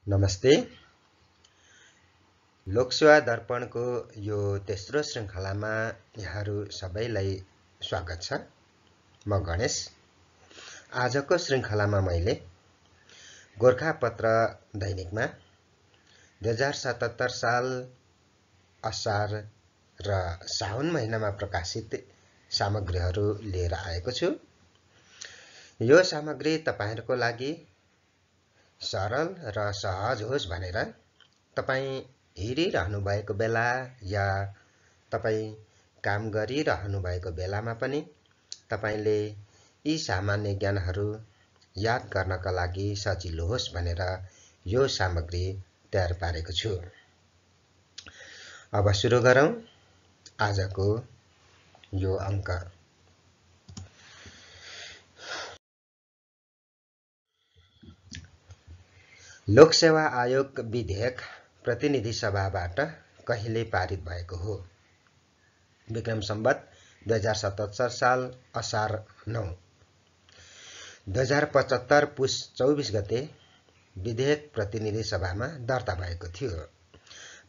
नमस्ते। लोकसेवा दर्पणको यो तेस्रो श्रृङ्खलामा यहाँहरू सबैलाई स्वागत छ। म गणेश। आजको श्रृङ्खलामा मैले गोरखापत्र दैनिकमा 2077 साल असार र साउन महिनामा प्रकाशित सामग्रीहरू लिएर आएको छु। यो सामग्री तपाईहरुको लागि सरल र सहज होस् भनेर तपाई हिँडिरहनु भएको बेला या तपाई काम गरिरहनु भएको बेलामा पनि तपाईले यी सामान्य ज्ञानहरू याद गर्नका लागि सजिलो होस् भनेर यो सामग्री तयार पारेको छु। अब सुरु गरौं आजको यो अंक। लोकसेवा आयोग विधेयक प्रतिनिधि सभाबाट कहिले पारित भएको हो? विक्रम सम्वत 2077 साल असार 9। 2075 पुस 24 गते विधेयक प्रतिनिधि सभामा दर्ता भएको थियो।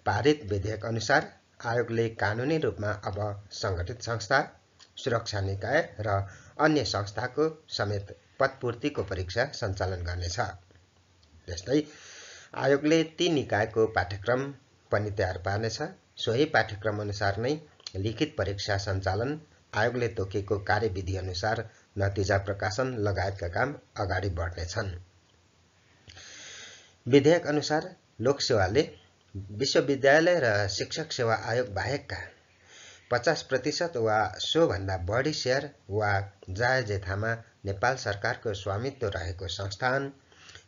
पारित विधेयक अनुसार आयोगले कानूनी रूपमा अब संगठित संस्था, सुरक्षा निकाय र अन्य संस्थाको समेत पदपूर्तिको परीक्षा सञ्चालन गर्नेछ। त्यस्तै आयोगले ती निकायको पाठ्यक्रम पनि तयार पार्नेछ। सोही पाठ्यक्रम अनुसार नै लिखित परीक्षा सञ्चालन, आयोगले तोकेको कार्यविधि अनुसार नतिजा प्रकाशन लगायतका काम अगाडि बढ्नेछन्। विधेयक अनुसार लोकसेवाले विश्वविद्यालय र शिक्षक सेवा आयोग बाहेकका 50% वा सो भन्दा बढी शेयर वा जायजेथामा नेपाल सरकारको स्वामित्व रहेको संस्थान,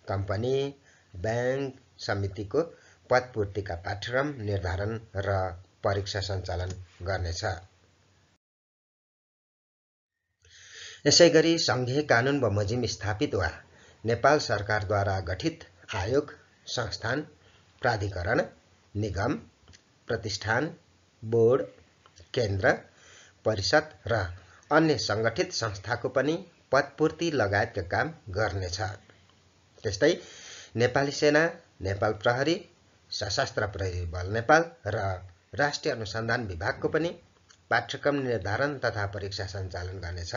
कम्पनी, बैंक, समितिको पदपूर्तिका पाठ्यक्रम निर्धारण र परीक्षा सञ्चालन गर्नेछ। यसैगरी संघीय कानून बमोजिम स्थापित वा नेपाल सरकारद्वारा गठित आयोग, संस्थान, प्राधिकरण, निगम, प्रतिष्ठान, बोर्ड, केन्द्र, परिषद र अन्य संगठित संस्थाको पनि पदपूर्ति लगायतका काम गर्नेछ। त्यस्तै नेपाली सेना, नेपाल प्रहरी, सशस्त्र प्रहरी बल नेपाल र राष्ट्रिय अनुसन्धान विभागको पनि पाठ्यक्रम निर्धारण तथा परीक्षा सञ्चालन गर्नेछ।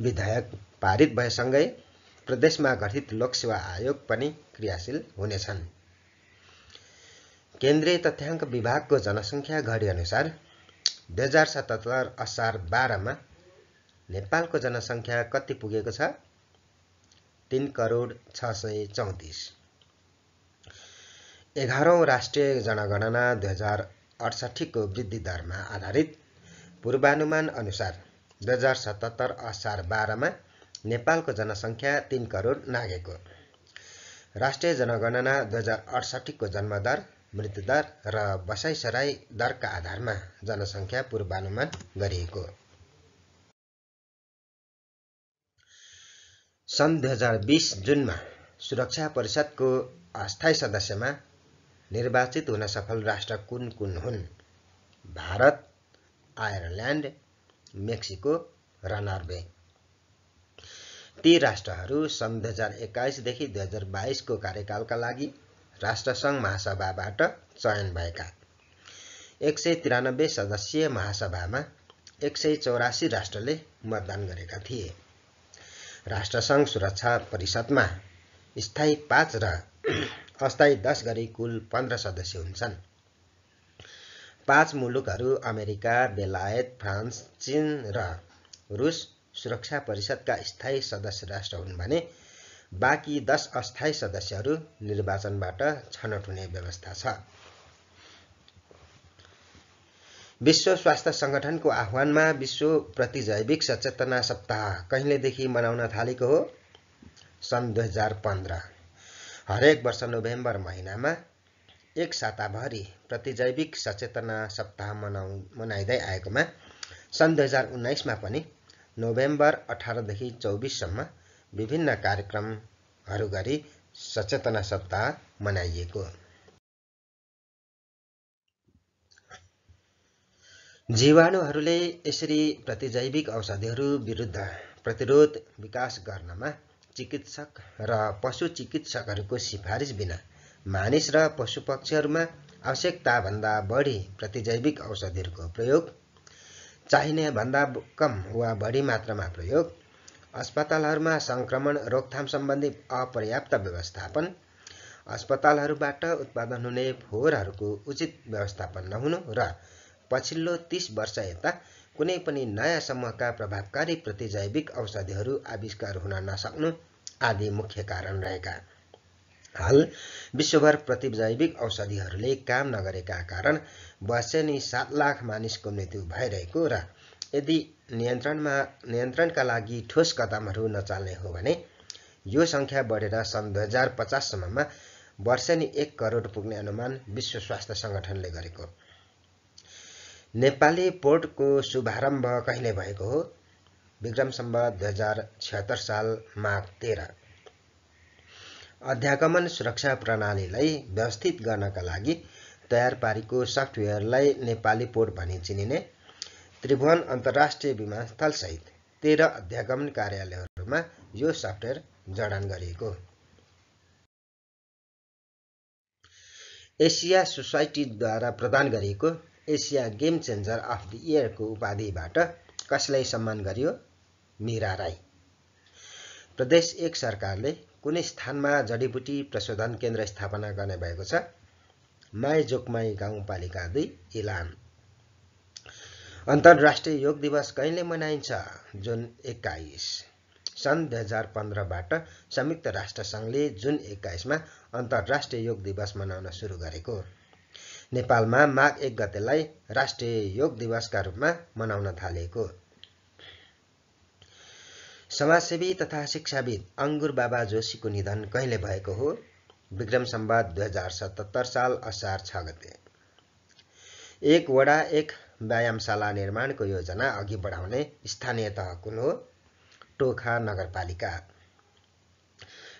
विधेयक पारित भएसँगै प्रदेशमा गठित लोकसेवा आयोग पनि क्रियाशील हुनेछन्। केन्द्रीय तथ्याङ्क विभागको जनसङ्ख्या घडी अनुसार 2077 असार 12 मा नेपालको जनसङ्ख्या कति पुगेको छ? 3,06,34। 11औं राष्ट्रिय जनगणना 2068 को वृद्धि दरमा आधारित पूर्वानुमान अनुसार 2077 असार 12 मा नेपालको जनसङ्ख्या 3 करोड नाघेको। राष्ट्रिय जनगणना 2068 को जन्मदर, मृत्युदर र बसाइसराई दरका आधारमा जनसङ्ख्या पूर्वानुमान गरिएको। सन् 2020 जुनमा सुरक्षा परिषदको अस्थायी सदस्यमा निर्वाचित हुन सफल राष्ट्र कुन कुन हुन्? भारत, आयरल्यान्ड, मेक्सिको र नर्वे। ती राष्ट्रहरू सन् 2021 देखि 2022 को कार्यकालका लागि राष्ट्रसङ्घ महासभाबाट चयन भएका। 193 सदस्यीय महासभामा 184 राष्ट्रले मतदान गरेका थिए। राष्ट्रसङ्घ सुरक्षा परिषदमा स्थायी 5 र अस्थायी 10 गरी कुल 15 सदस्य हुन्छन्। 5 मुलुकहरू अमेरिका, बेलायत, फ्रान्स, चीन र रुस सुरक्षा परिषदका स्थायी सदस्य राष्ट्र हुन् भने बाँकी 10 अस्थायी सदस्यहरू निर्वाचनबाट छनौट हुने व्यवस्था छ। विश्व स्वास्थ्य संगठनको आह्वानमा विश्व प्रतिजैविक सचेतना सप्ताह कहिलेदेखि मनाउन थालेको हो? सन् 2015। हरेक वर्ष नोभेम्बर महिनामा एक साताभरि प्रतिजैविक सचेतना सप्ताह मनाइँदै आएकोमा सन् 2019 मा पनि नोभेम्बर 18 देखि 24 सम्म विभिन्न कार्यक्रमहरू गरी सचेतना सप्ताह मनाइएको। जीवाणुहरूले यसरी प्रतिजैविक औषधिहरू विरुद्ध प्रतिरोध विकास गर्नमा चिकित्सक र पशु चिकित्सकहरूको सिफारिस बिना मानिस र पशुपक्षीहरूमा आवश्यकताभन्दा बढी प्रतिजैविक औषधिहरूको प्रयोग, चाहिने भन्दा कम वा बढी मात्रामा प्रयोग, अस्पतालहरूमा संक्रमण रोकथाम सम्बन्धी अपर्याप्त व्यवस्थापन, अस्पतालहरूबाट उत्पादन हुने फोहोरहरूको उचित व्यवस्थापन नहुनु र पछिल्लो 30 वर्ष यता कुनै पनि नयाँ समूहका प्रभावकारी प्रतिजैविक औषधिहरू आविष्कार हुन नसक्नु आदि मुख्य कारण रहेका। हाल विश्वभर प्रतिजैविक औषधिहरूले काम नगरेका कारण वर्षेनी 7 लाख मानिसको मृत्यु भइरहेको र यदि नियन्त्रणका लागि ठोस कदमहरू नचाल्ने हो भने यो सङ्ख्या बढेर सन् 2050 सम्ममा वर्षेनी 1 करोड पुग्ने अनुमान विश्व स्वास्थ्य सङ्गठनले गरेको। नेपाली पोर्टको शुभारम्भ कहिले भएको हो? विक्रम सम्वत 2076 साल माघ 13। अध्यागमन सुरक्षा प्रणालीलाई व्यवस्थित गर्नका लागि तयार पारेको सफ्टवेयरलाई नेपाली पोर्ट भनी चिनिने त्रिभुवन अन्तर्राष्ट्रिय विमानस्थलसहित 13 अध्यागमन कार्यालयहरूमा यो सफ्टवेयर जडान गरिएको। एसिया सोसाइटीद्वारा प्रदान गरिएको Asia game changer of the इयरको उपाधिबाट कसलाई सम्मान गरियो? मीरा राई। प्रदेश 1 सरकारले कुनै स्थानमा जडीबुटी प्रशोधन केन्द्र स्थापना गर्ने भएको छ? माई जोकमाई गाउँपालिका 2 इलाम। अन्तर्राष्ट्रिय योग दिवस कहिले मनाइन्छ? जुन 21। सन् 2015बाट संयुक्त राष्ट्र सङ्घले जुन 21मा अन्तर्राष्ट्रिय योग दिवस मनाउन सुरु गरेको। नेपालमा माघ 1 गतेलाई राष्ट्रिय योग दिवसका रूपमा मनाउन थालिएको। समाजसेवी तथा शिक्षाविद अङ्गुर बाबा जोशीको निधन कहिले भएको हो? विक्रम सम्वत 2077 साल असार 6 गते। 1 वडा 1 व्यायामशाला निर्माणको योजना अघि बढाउने स्थानीय तह कुन हो? टोखा नगरपालिका।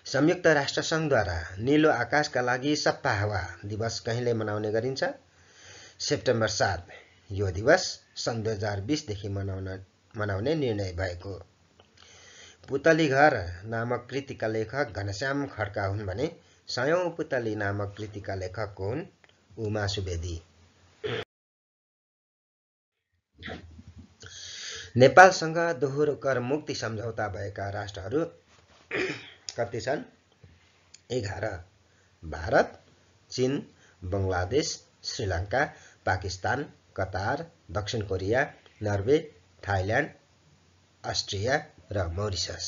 संयुक्त राष्ट्र सङ्घद्वारा नीलो आकाशका लागि सफा हावा दिवस कहिले मनाउने गरिन्छ? सेप्टेम्बर 7। यो दिवस सन् 2020 देखि मनाउने निर्णय भएको। पुतली घर नामक कृतिका लेखक घनश्याम खड्का हुन् भने सयौं पुतली नामक कृतिका लेखक हुन् उमा सुवेदी। नेपालसँग दोहोरो कर मुक्ति सम्झौता भएका राष्ट्रहरू कति छन्? 11। भारत, चीन, बङ्गलादेश, श्रीलङ्का, पाकिस्तान, कतार, दक्षिण कोरिया, नर्वे, थाइल्यान्ड, अस्ट्रिया र मोरिसस।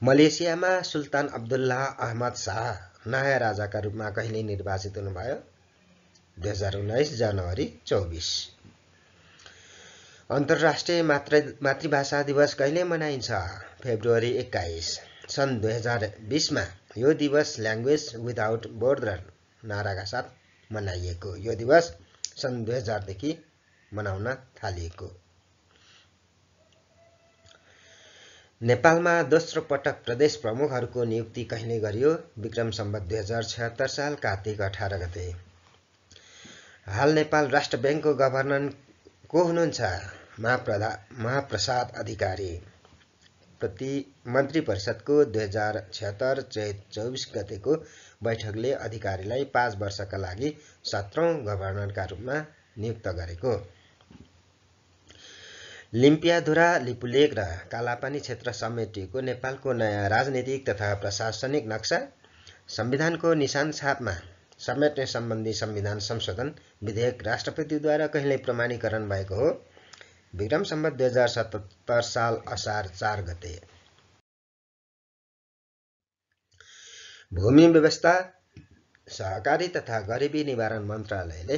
मलेसियामा सुल्तान अब्दुल्लाह अहमद शाह नयाँ राजाका रूपमा कहिले निर्वाचित हुनुभयो? 2019 जनवरी 24। अन्तर्राष्ट्रिय मातृभाषा दिवस कहिले मनाइन्छ? फेब्रुअरी 21। सन् 2020मा यो दिवस ल्याङ्ग्वेज विदाउट बोर्डर नाराका साथ मनाइएको। यो दिवस सन् 2000 देखि मनाउन थालिएको। नेपालमा दोस्रो पटक प्रदेश प्रमुखहरूको नियुक्ति कहिले गरियो? विक्रम सम्वत 2076 साल कार्तिक 18 गते। हाल नेपाल राष्ट्र ब्याङ्कको गभर्नर को हुनुहुन्छ? महाप्रसाद अधिकारी। मन्त्री परिषदको 2076 चैत 24 गतेको बैठकले अधिकारीलाई 5 वर्षका लागि 17औं गभर्नरका रूपमा नियुक्त गरेको। लिम्पियाधुरा, लिपुलेक र कालापानी क्षेत्र समेटिएको नेपालको नयाँ राजनीतिक तथा प्रशासनिक नक्सा संविधानको निशान छापमा समेट्ने सम्बन्धी संविधान संशोधन विधेयक राष्ट्रपतिद्वारा कहिले प्रमाणीकरण भएको हो? विक्रम सम्वत 2077 साल असार 4 गते। भूमि व्यवस्था, सहकारी तथा गरिबी निवारण मन्त्रालयले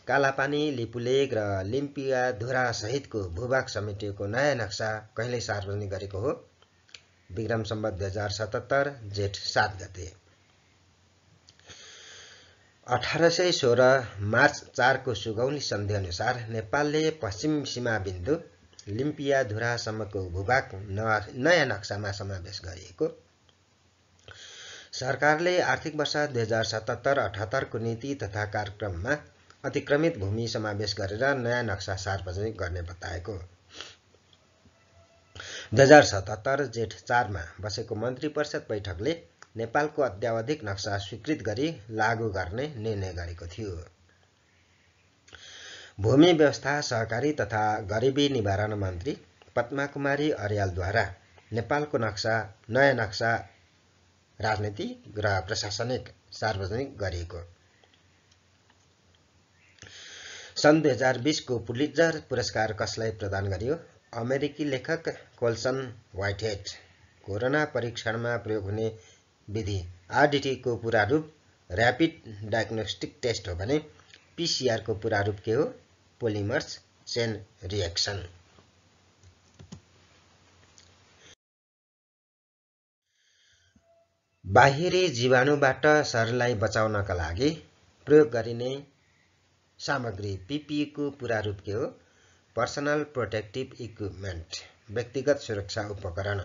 कालापानी, लिपुलेक र लिम्पियाधुरा सहितको भूभाग समेटिएको नयाँ नक्सा कहिले सार्वजनिक गरेको हो? विक्रम सम्वत 2077 जेठ 7 गते। 1816 मार्च 4 को सुगौली सन्धि अनुसार नेपालले पश्चिम सीमा बिन्दु लिम्पियाधुरासम्मको भूभाग नयाँ नक्सामा समावेश गरिएको। सरकारले आर्थिक वर्ष 2077-78 को नीति तथा कार्यक्रममा अतिक्रमित भूमि समावेश गरेर नयाँ नक्सा सार्वजनिक गर्ने बताएको। 2077 जेठ 4 मा बसेको मन्त्री परिषद बैठकले नेपालको अद्यावधिक नक्सा स्वीकृत गरी लागू गर्ने निर्णय गरेको थियो। भूमि व्यवस्था, सहकारी तथा गरिबी निवारण मन्त्री पद्मा कुमारी अर्यालद्वारा नेपालको नयाँ नक्सा राजनीतिक र प्रशासनिक सार्वजनिक गरिएको। सन् 2020 को पुलित्जर पुरस्कार कसलाई प्रदान गरियो? अमेरिकी लेखक कोल्सन व्हाइटहेड। कोरोना परीक्षणमा प्रयोग हुने विधि आरडीटी को पूरा रूप र्यापिड डायग्नोस्टिक टेस्ट हो भने पीसीआर को पूरा रूप के हो? Polymers chain reaction. बाहिरी जीवाणुबाट शरीरलाई बचाउनका लागि प्रयोग गरिने सामग्री पीपीई को पूरा रूप के हो? पर्सनल प्रोटेक्टिभ इक्विपमेन्ट, व्यक्तिगत सुरक्षा उपकरण।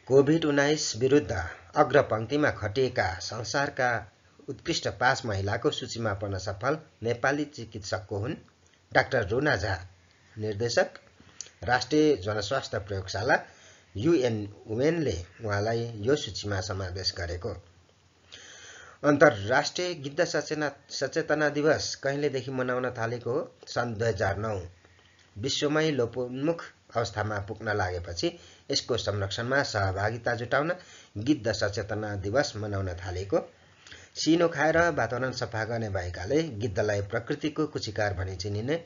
कोभिड-19 विरुद्ध अग्रपंक्तिमा खटिएका संसारका उत्कृष्ट 5 महिलाको सूचीमा पर्न सफल नेपाली चिकित्सकको हुन् डाक्टर रुना झा, निर्देशक राष्ट्रिय जनस्वास्थ्य प्रयोगशाला यूएनले उहाँलाई यो सूचीमा समावेश गरेको। अन्तर्राष्ट्रिय गिद्ध सचेतना दिवस कहिलेदेखि मनाउन थालेको हो? सन् 2009। विश्वमै लोपोन्मुख अवस्थामा पुग्न लागेपछि यसको संरक्षणमा सहभागिता जुटाउन गिद्ध सचेतना दिवस मनाउन थालेको। सिनो खाएर वातावरण सफा गर्ने भएकाले गिद्धलाई प्रकृतिको कुचिकार भनी चिनिने।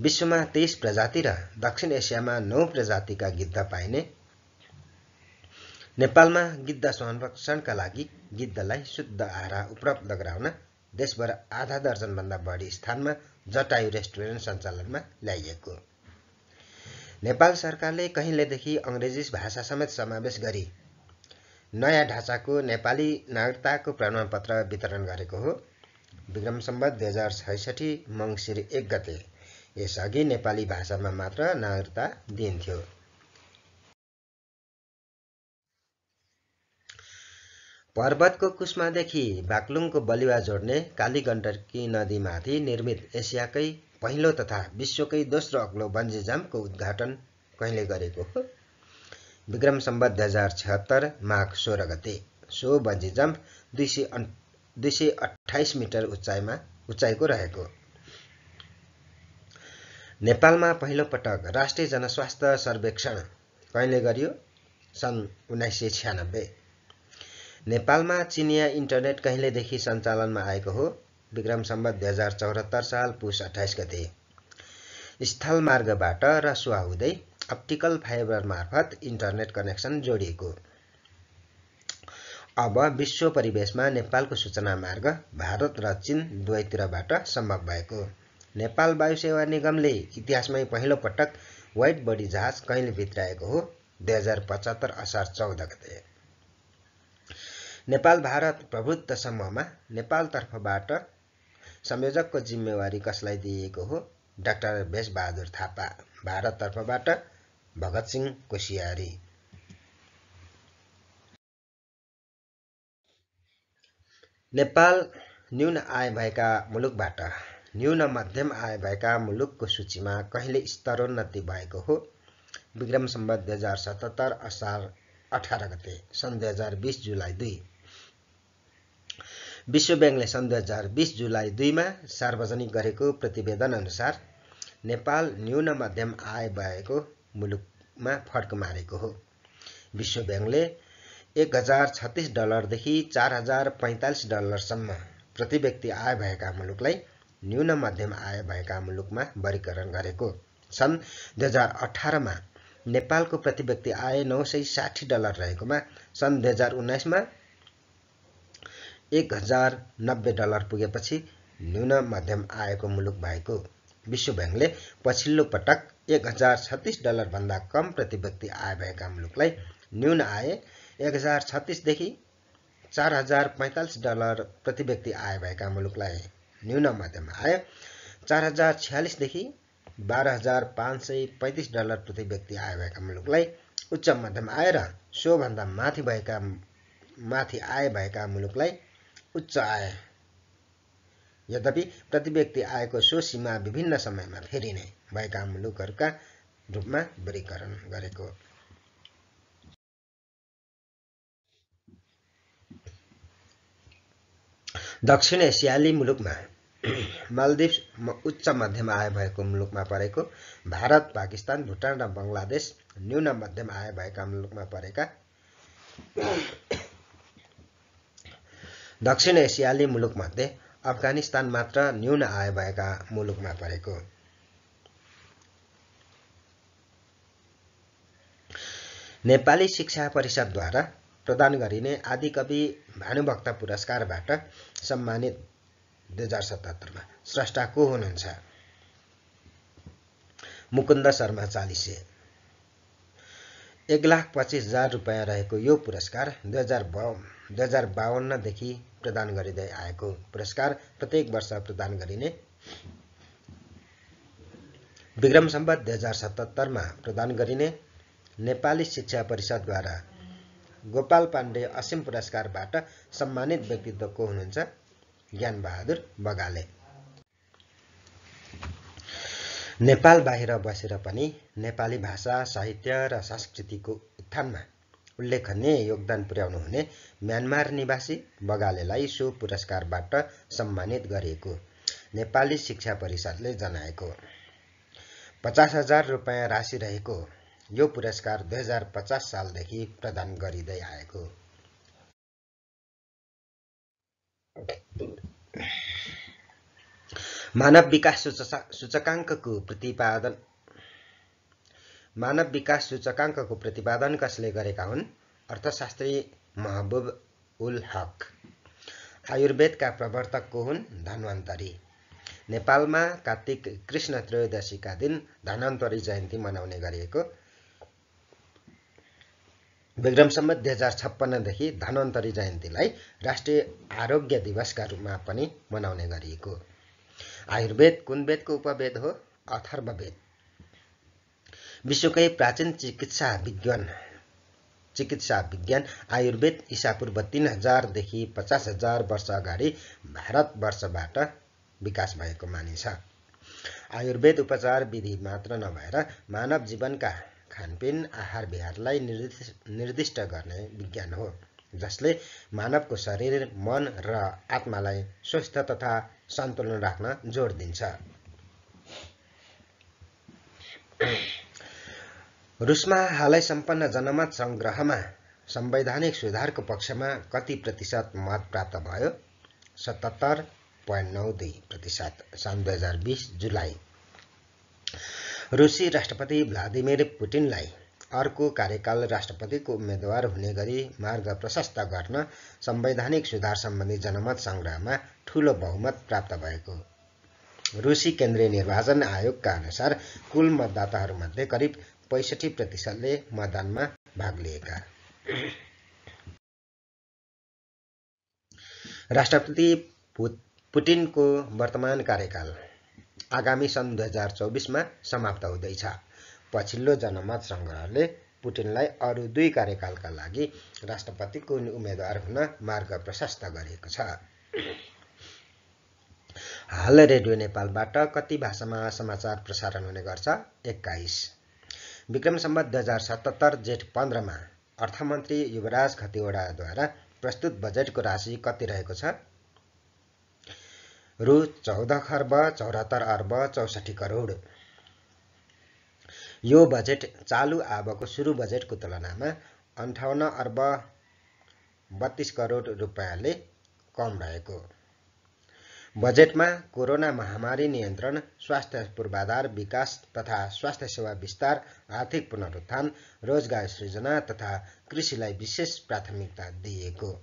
विश्वमा 23 प्रजाति र दक्षिण एसियामा 9 प्रजातिका गिद्ध पाइने। नेपालमा गिद्ध संरक्षणका लागि गिद्धलाई शुद्ध आहारा उपलब्ध गराउन देशभर आधा दर्जन भन्दा बढी स्थानमा जटायु रेस्टुरेन्ट सञ्चालनमा ल्याइएको। नेपाल सरकारले कहिलेदेखि अंग्रेजी भाषा समेत समावेश गरी नयाँ ढाँचाको नेपाली नागरिकताको प्रमाणपत्र वितरण गरेको हो? विक्रम सम्वत 2066 मङ्सिर 1 गते। यसअघि नेपाली भाषामा मात्र नागरिकता दिइन्थ्यो। पर्वतको कुस्मादेखि बाक्लुङको बलिवा जोड्ने कालीगण्डकी नदीमाथि निर्मित एसियाकै पहिलो तथा विश्वकै दोस्रो अग्लो बन्जी जम्पको उद्घाटन कहिले गरेको हो? विक्रम सम्वत 2076 माघ 16 गते। सो बन्जी जम्प 228 मिटर उचाइको रहेको। नेपालमा पहिलो पटक राष्ट्रिय जनस्वास्थ्य सर्वेक्षण कहिले गरियो? सन् 1996। नेपालमा चिनिया इन्टरनेट कहिलेदेखि सञ्चालनमा आएको हो? विक्रम सम्वत 2074 साल पुस 28 गते। स्थलमार्गबाट रसुवा हुँदै अप्टिकल फाइबर मार्फत इन्टरनेट कनेक्सन जोडिएको। अब विश्व परिवेशमा नेपालको सूचना मार्ग भारत र चीन दुवैतिरबाट सम्भव भएको। नेपाल वायुसेवा निगमले इतिहासमै पहिलो पटक वाइड बडी जहाज कहिले भित्राएको हो? 2075 असार 14 गते। नेपाल भारत प्रभुत्व समूहमा नेपालतर्फबाट संयोजकको जिम्मेवारी कसलाई दिइएको हो? डाक्टर भेषबहादुर थापा। भारततर्फबाट भगतसिंह कोसियारी। नेपाल न्यून आय भएका मुलुकबाट न्यून मध्यम आय भएका मुलुकको सूचीमा कहिले स्तरोन्नति भएको हो? विक्रम सम्वत 2077 असार 18 गते। सन् 2020 जुलाई 2। विश्व ब्याङ्कले सन् 2020 जुलाई 2 मा सार्वजनिक गरेको प्रतिवेदन अनुसार नेपाल न्यून मध्यम आय भएको मुलुकमा फड्क मारेको हो। विश्व ब्याङ्कले $1036 देखि $4045 सम्म प्रति व्यक्ति आय भएका मुलुकलाई न्यून मध्यम आय भएका मुलुकमा वर्गीकरण गरेको। सन् 2018 मा नेपालको प्रति व्यक्ति आय $960 रहेकोमा सन् 2019 मा $1090 पुगेपछि न्यून मध्यम आयको मुलुक भएको। विश्व ब्याङ्कले पछिल्लो पटक $1036 भन्दा कम प्रति व्यक्ति आय भएका मुलुकलाई न्यून आय $1036 देखि $4045 प्रति व्यक्ति आय भएका मुलुकलाई न्यून मध्यम आय $4046 देखि $12535 प्रति व्यक्ति आय भएका मुलुकलाई उच्च मध्यम आय र सो भन्दा माथि आय भएका मुलुकलाई उच्च आय। यद्यपि प्रति व्यक्ति आयको सो सीमा विभिन्न समयमा फेरिने भएका मुलुकहरूका रूपमा वर्गीकरण गरेको। दक्षिण एसियाली मुलुकमा मालदिप्स उच्च मध्यम आय भएको मुलुकमा परेको, भारत, पाकिस्तान, भुटान र बङ्गलादेश न्यून मध्यम आय भएका मुलुकमा परेका। दक्षिण एसियाली मुलुकमध्ये अफगानिस्तान मात्र न्यून आय भएका मुलुकमा परेको। नेपाली शिक्षा परिषदद्वारा प्रदान गरिने आदिकवि भानुभक्त पुरस्कारबाट सम्मानित 2077 मा स्रष्टा को हुनुहुन्छ? मुकुन्द शर्मा चालिसे। 1,25,000 रुपैयाँ रहेको यो पुरस्कार 2052 देखि प्रदान गरिँदै आएको पुरस्कार प्रत्येक वर्ष प्रदान गरिने। विक्रम सम्वत 2077 मा प्रदान गरिने नेपाली शिक्षा परिषदद्वारा गोपाल पाण्डे असीम पुरस्कारबाट सम्मानित व्यक्तित्व को हुनुहुन्छ? ज्ञानबहादुर बगाले। नेपाल बाहिर बसेर पनि नेपाली भाषा, साहित्य र संस्कृतिको उत्थानमा उल्लेखनीय योगदान पुर्याउनु हुने म्यानमार निवासी बगालेलाई सो पुरस्कारबाट सम्मानित गरिएको नेपाली शिक्षा परिषदले जनाएको। 50,000 रुपैयाँ राशि रहेको यो पुरस्कार 2050 सालदेखि प्रदान गरिँदै आएको। मानव विकास सूचकाङ्कको प्रतिपादन कसले गरेका हुन्? अर्थशास्त्री महबुब उल हक। आयुर्वेदका प्रवर्तक को हुन्? धन्वन्तरी। नेपालमा कार्तिक कृष्ण त्रयोदशीका दिन धन्वन्तरी जयन्ती मनाउने गरिएको। विक्रम सम्वत 2056 देखि धन्वन्तरी जयन्तीलाई राष्ट्रिय आरोग्य दिवसका रूपमा पनि मनाउने गरिएको। आयुर्वेद कुन वेदको उपवेद हो? अथर्ववेद। विश्वकै प्राचीन चिकित्सा विज्ञान आयुर्वेद ईसापूर्व 3000 देखि 50,000 वर्ष अगाडि भारतवर्षबाट विकास भएको मानिन्छ। आयुर्वेद उपचार विधि मात्र नभएर मानव जीवनका खानपिन, आहार विहारलाई निर्दिष्ट गर्ने विज्ञान हो, जसले मानवको शरीर, मन र आत्मालाई स्वस्थ तथा सन्तुलन राख्न जोड दिन्छ। रुसमा हालै सम्पन्न जनमत संग्रहमा संवैधानिक सुधारको पक्षमा कति प्रतिशत मत प्राप्त भयो? 77.92% सन् 2020 जुलाई। रुसी राष्ट्रपति भ्लादिमिर पुटिनलाई अर्को कार्यकाल राष्ट्रपतिको उम्मेदवार हुने गरी मार्ग प्रशस्त गर्न संवैधानिक सुधार सम्बन्धी जनमत संग्रहमा ठूलो बहुमत प्राप्त भएको। रुसी केन्द्रीय निर्वाचन आयोगका अनुसार कुल मतदाताहरूमध्ये करिब 65%ले मतदानमा भाग लिएका। राष्ट्रपति पुटिनको वर्तमान कार्यकाल आगामी सन् 2024 मा समाप्त हुँदैछ। पछिल्लो जनमत संग्रहले पुटिनलाई अरू 2 कार्यकालका लागि राष्ट्रपतिको उम्मेदवार हुन मार्ग प्रशस्त गरेको छ। हाल रेडियो नेपालबाट कति भाषामा समाचार प्रसारण हुने गर्छ? 21। विक्रम सम्वत 2077 जेठ 15 मा अर्थमन्त्री युवराज खतिवडाद्वारा प्रस्तुत बजेटको राशि कति रहेको छ? रु 14 खर्ब 74 अर्ब 64 करोड। यो बजेट चालु आबको सुरु बजेटको तुलनामा 58 अर्ब 32 करोड रुपैयाँले कम रहेको। बजेटमा कोरोना महामारी नियन्त्रण, स्वास्थ्य पूर्वाधार विकास तथा स्वास्थ्य सेवा विस्तार, आर्थिक पुनरुत्थान, रोजगार सृजना तथा कृषिलाई विशेष प्राथमिकता दिइएको।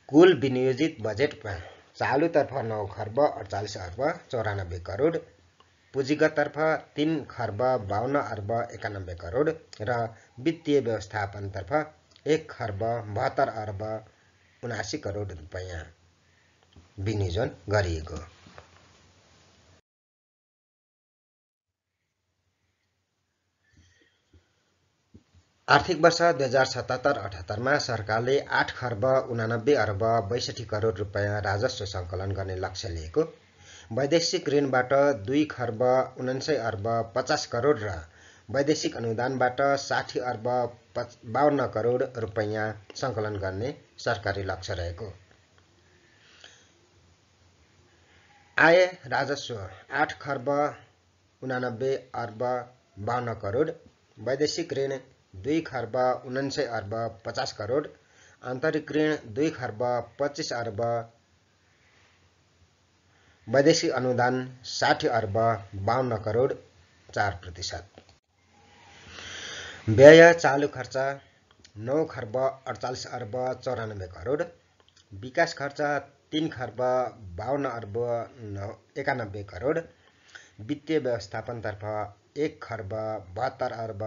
कुल विनियोजित बजेटमा चालुतर्फ 9 खर्ब 48 अर्ब 94 करोड, पुँजीगततर्फ 3 खर्ब 52 अर्ब 91 करोड र वित्तीय व्यवस्थापनतर्फ 1 खर्ब 72 अर्ब 79 करोड रुपैयाँ विनियोजन गरिएको। आर्थिक वर्ष 2077-78 मा सरकारले 8 खर्ब 89 अर्ब 62 करोड रुपैयाँ राजस्व सङ्कलन गर्ने लक्ष्य लिएको। वैदेशिक ऋणबाट 2 खर्ब 49 अर्ब 50 करोड र वैदेशिक अनुदानबाट 60 अर्ब 52 करोड रुपैयाँ सङ्कलन गर्ने सरकारी लक्ष्य रहेको। आय राजस्व 8 खर्ब 89 अर्ब 52 करोड, वैदेशिक ऋण 2 खर्ब 49 अर्ब 50 करोड, आन्तरिक ऋण 2 खर्ब 25 अर्ब, वैदेशिक अनुदान 60 अर्ब 52 करोड 4%। व्यय चालू खर्च 9 खर्ब 48 अर्ब 94 करोड, विकास खर्च 3 खर्ब 52 अर्ब 91 करोड, वित्तीय व्यवस्थापनतर्फ 1 खर्ब 72 अर्ब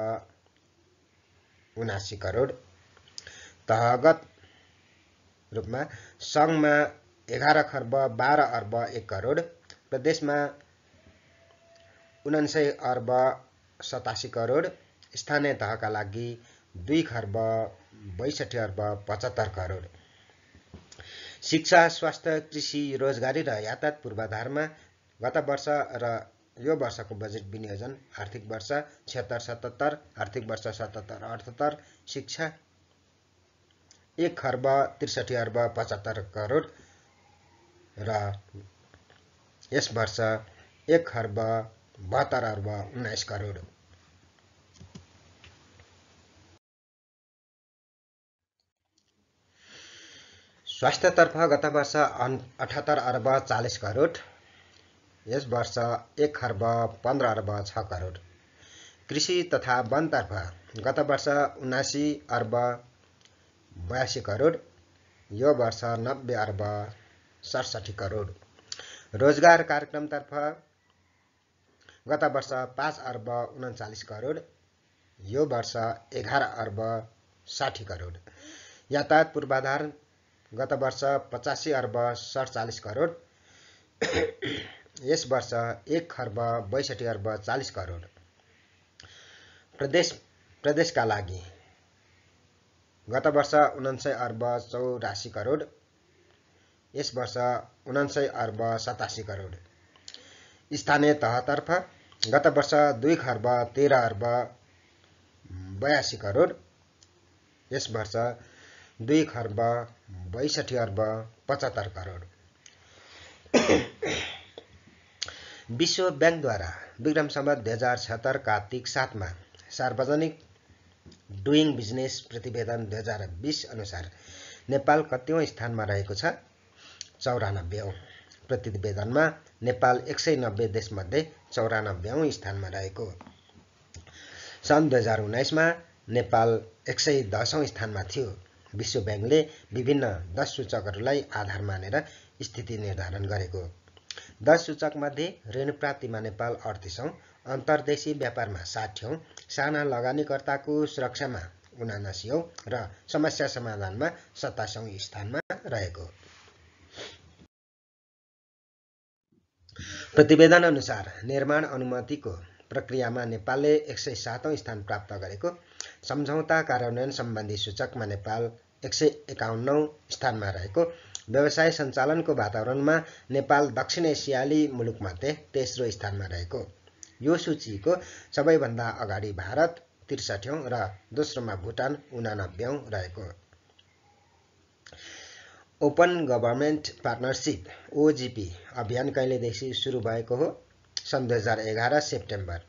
79 करोड, तहगत रूपमा सङ्घमा 11 खर्ब 12 अर्ब 1 करोड, प्रदेशमा 99 अर्ब 87 करोड, स्थानीय तहका लागि 2 खर्ब 62 अर्ब 75 करोड। शिक्षा, स्वास्थ्य, कृषि, रोजगारी र यातायात पूर्वाधारमा गत वर्ष र यो वर्षको बजेट विनियोजन आर्थिक वर्ष 76-77, आर्थिक वर्ष 77-78 शिक्षा 1 खर्ब 63 अर्ब 75 करोड र यस वर्ष 1 खर्ब 72 अर्ब 19 करोड। स्वास्थ्यतर्फ गत वर्ष 78 अर्ब 40 करोड, यस वर्ष 1 खर्ब 15 अर्ब 6 करोड। कृषि तथा वनतर्फ गत वर्ष 79 अर्ब 82 करोड, यो वर्ष 90 अर्ब 67 करोड। रोजगार कार्यक्रमतर्फ गत वर्ष 5 अर्ब 39 करोड, यो वर्ष 11 अर्ब 60 करोड। यातायात पूर्वाधार गत वर्ष 85 अर्ब 47 करोड, यस वर्ष 1 खर्ब 62 अर्ब 40 करोड। प्रदेशका लागि गत वर्ष 99 अर्ब 84 करोड, यस वर्ष 99 अर्ब 87 करोड। स्थानीय तहतर्फ गत वर्ष 2 खर्ब 13 अर्ब 82 करोड, यस वर्ष 2 खर्ब 62 अर्ब 75 करोड। विश्व बैंकद्वारा विक्रम सम्वत 2076 कार्तिक 7 मा सार्वजनिक डुइङ बिजनेस प्रतिवेदन 2020 अनुसार नेपाल कतिौं स्थानमा रहेको छ? 94औं। प्रतिवेदनमा नेपाल 190 देशमध्ये 94औं स्थानमा रहेको। सन् 2019 मा नेपाल 110औं स्थानमा थियो। विश्व बैंकले विभिन्न 10 सूचकहरूलाई आधार मानेर स्थिति निर्धारण गरेको। 10 सूचकमध्ये ऋण प्राप्तिमा नेपाल 38औं, अन्तर्देशीय व्यापारमा 60औं, साना लगानीकर्ताको सुरक्षामा 79औं र समस्या समाधानमा 27औं स्थानमा रहेको। प्रतिवेदन अनुसार निर्माण अनुमतिको प्रक्रियामा नेपालले 107औं स्थान प्राप्त गरेको। सम्झौता कार्यान्वयन सम्बन्धी सूचकमा नेपाल 151औं स्थानमा रहेको। व्यवसाय सञ्चालनको वातावरणमा नेपाल दक्षिण एसियाली मुलुकमध्ये तेस्रो स्थानमा रहेको। यो सूचीको सबैभन्दा अगाडि भारत 63औं र दोस्रोमा भुटान 89औं रहेको। ओपन गभर्नमेन्ट पार्टनरसिप ओजिपी अभियान कहिलेदेखि सुरु भएको हो? सन् 2011 सेप्टेम्बर।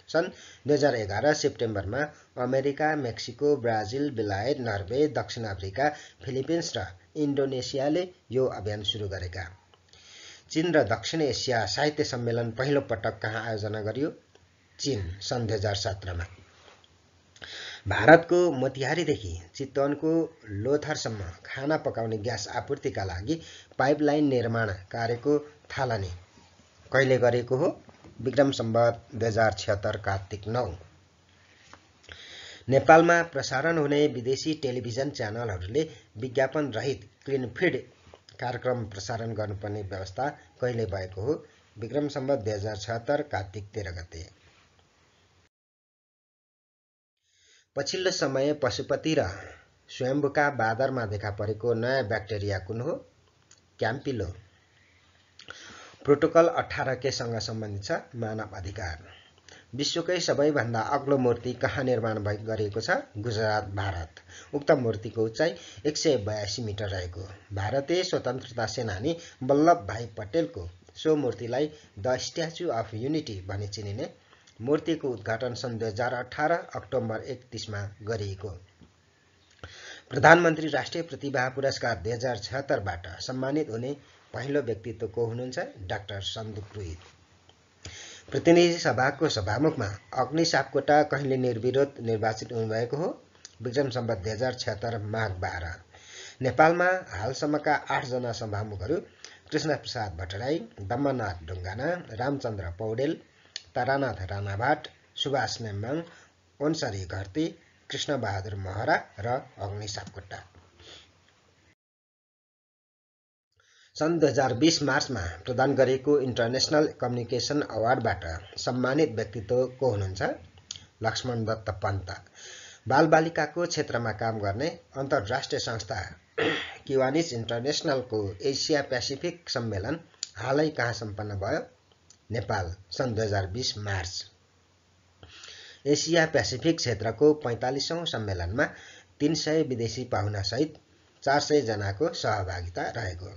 सन् 2011 सेप्टेम्बरमा अमेरिका, मेक्सिको, ब्राजिल, बेलायत, नर्वे, दक्षिण अफ्रिका, फिलिपिन्स र इन्डोनेसियाले यो अभियान सुरु गरेका। चीन र दक्षिण एसिया साहित्य सम्मेलन पहिलो पटक कहाँ आयोजना गरियो? चीन, सन् 2017 मा। भारतको मोतिहारीदेखि चितवनको लोथरसम्म खाना पकाउने ग्यास आपूर्तिका लागि पाइपलाइन निर्माण कार्यको थालनी कहिले गरेको हो? विक्रम सम्वत 2076 कार्तिक 9। नेपालमा प्रसारण हुने विदेशी टेलिभिजन च्यानलहरूले विज्ञापन रहित क्लिन फिड कार्यक्रम प्रसारण गर्नुपर्ने व्यवस्था कहिले भएको हो? विक्रम सम्वत 2076 कार्तिक 13 गते। पछिल्लो समय पशुपति र स्वयम्भूका बादरमा देखा परेको नयाँ ब्याक्टेरिया कुन हो? क्याम्पिलो। प्रोटोकल 18 के सँग सम्बन्धित छ। मानव अधिकार। विश्वकै सबैभन्दा अग्लो मूर्ति कहाँ निर्माण गरिएको छ? गुजरात, भारत। उक्त मूर्तिको उचाइ 182 मिटर रहेको। भारतीय स्वतन्त्रता सेनानी वल्लभ भाई पटेलको सो मूर्तिलाई द स्ट्याच्यु अफ युनिटी भनी चिनिने मूर्तिको उद्घाटन सन् 2018 अक्टोबर 31 मा गरिएको। प्रधानमन्त्री राष्ट्रिय प्रतिभा पुरस्कार 2076 बाट सम्मानित हुने पहिलो व्यक्तित्व को हुनुहुन्छ? डाक्टर सन्दीप रुई। प्रतिनिधि सभाको सभामुखमा अग्नि सापकोटा कहिले निर्विरोध निर्वाचित हुनुभएको हो? विक्रम सम्वत 2076 माघ 12। नेपालमा हालसम्मका 8 जना सभामुखहरू कृष्ण प्रसाद भट्टराई, दम्मनाथ ढुङ्गाना, रामचन्द्र पौडेल, तारानाथ राणाभाट, सुभाष नेम्बाङ, ओन्सरी घरती, कृष्णबहादुर महरा र अग्नि सापकोटा। सन् 2020 मार्चमा प्रदान गरिएको इन्टरनेसनल कम्युनिकेसन अवार्डबाट सम्मानित व्यक्तित्व को हुनुहुन्छ? लक्ष्मण दत्त पन्त। बालबालिकाको क्षेत्रमा काम गर्ने अन्तर्राष्ट्रिय संस्था किवानिज इन्टरनेसनलको एसिया पेसिफिक सम्मेलन हालै कहाँ सम्पन्न भयो? नेपाल, सन् 2020 मार्च। एसिया पेसिफिक क्षेत्रको 45औं सम्मेलनमा 300 विदेशी पाहुनासहित 400 जनाको सहभागिता रहेको।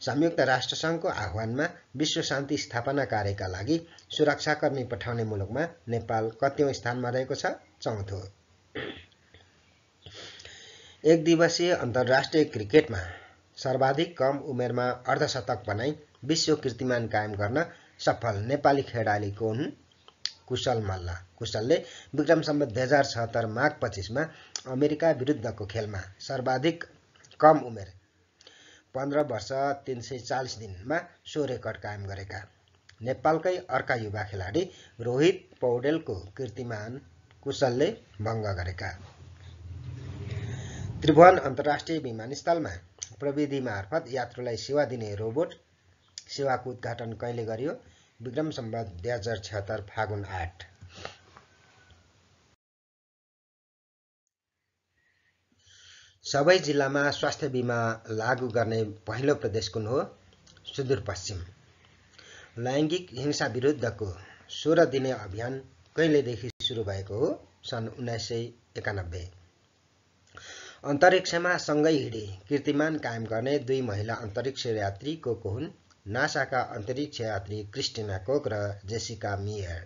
संयुक्त राष्ट्रसङ्घको आह्वानमा विश्व शान्ति स्थापना कार्यका लागि सुरक्षाकर्मी पठाउने मुलुकमा नेपाल कतिौं स्थानमा रहेको छ? चौथो। एक दिवसीय अन्तर्राष्ट्रिय क्रिकेटमा सर्वाधिक कम उमेरमा अर्धशतक बनाई विश्व कीर्तिमान कायम गर्न सफल नेपाली खेलाडी को हुन्? कुशल मल्ल। कुशलले विक्रम सम्वत 2076 माघ 25 मा अमेरिका विरुद्धको खेलमा सर्वाधिक कम उमेर 15 वर्ष 340 दिनमा सो रेकर्ड कायम गरेका। नेपालकै अर्का युवा खेलाडी रोहित पौडेलको कीर्तिमान कुशलले भङ्ग गरेका। त्रिभुवन अन्तर्राष्ट्रिय विमानस्थलमा प्रविधि मार्फत यात्रुलाई सेवा दिने रोबोट सेवाको उद्घाटन कहिले गरियो? विक्रम सम्वत 2076 फागुन 8। सबै जिल्लामा स्वास्थ्य बीमा लागू गर्ने पहिलो प्रदेश कुन हो? सुदूरपश्चिम। लैङ्गिक हिंसा विरुद्धको 16 दिने अभियान कहिलेदेखि सुरु भएको हो? सन् 1991। अन्तरिक्षमा सँगै हिँडी कीर्तिमान कायम गर्ने 2 महिला अन्तरिक्ष यात्री को हुन्? नासाका अन्तरिक्ष यात्री क्रिस्टिना कोक र जेसिका मियर।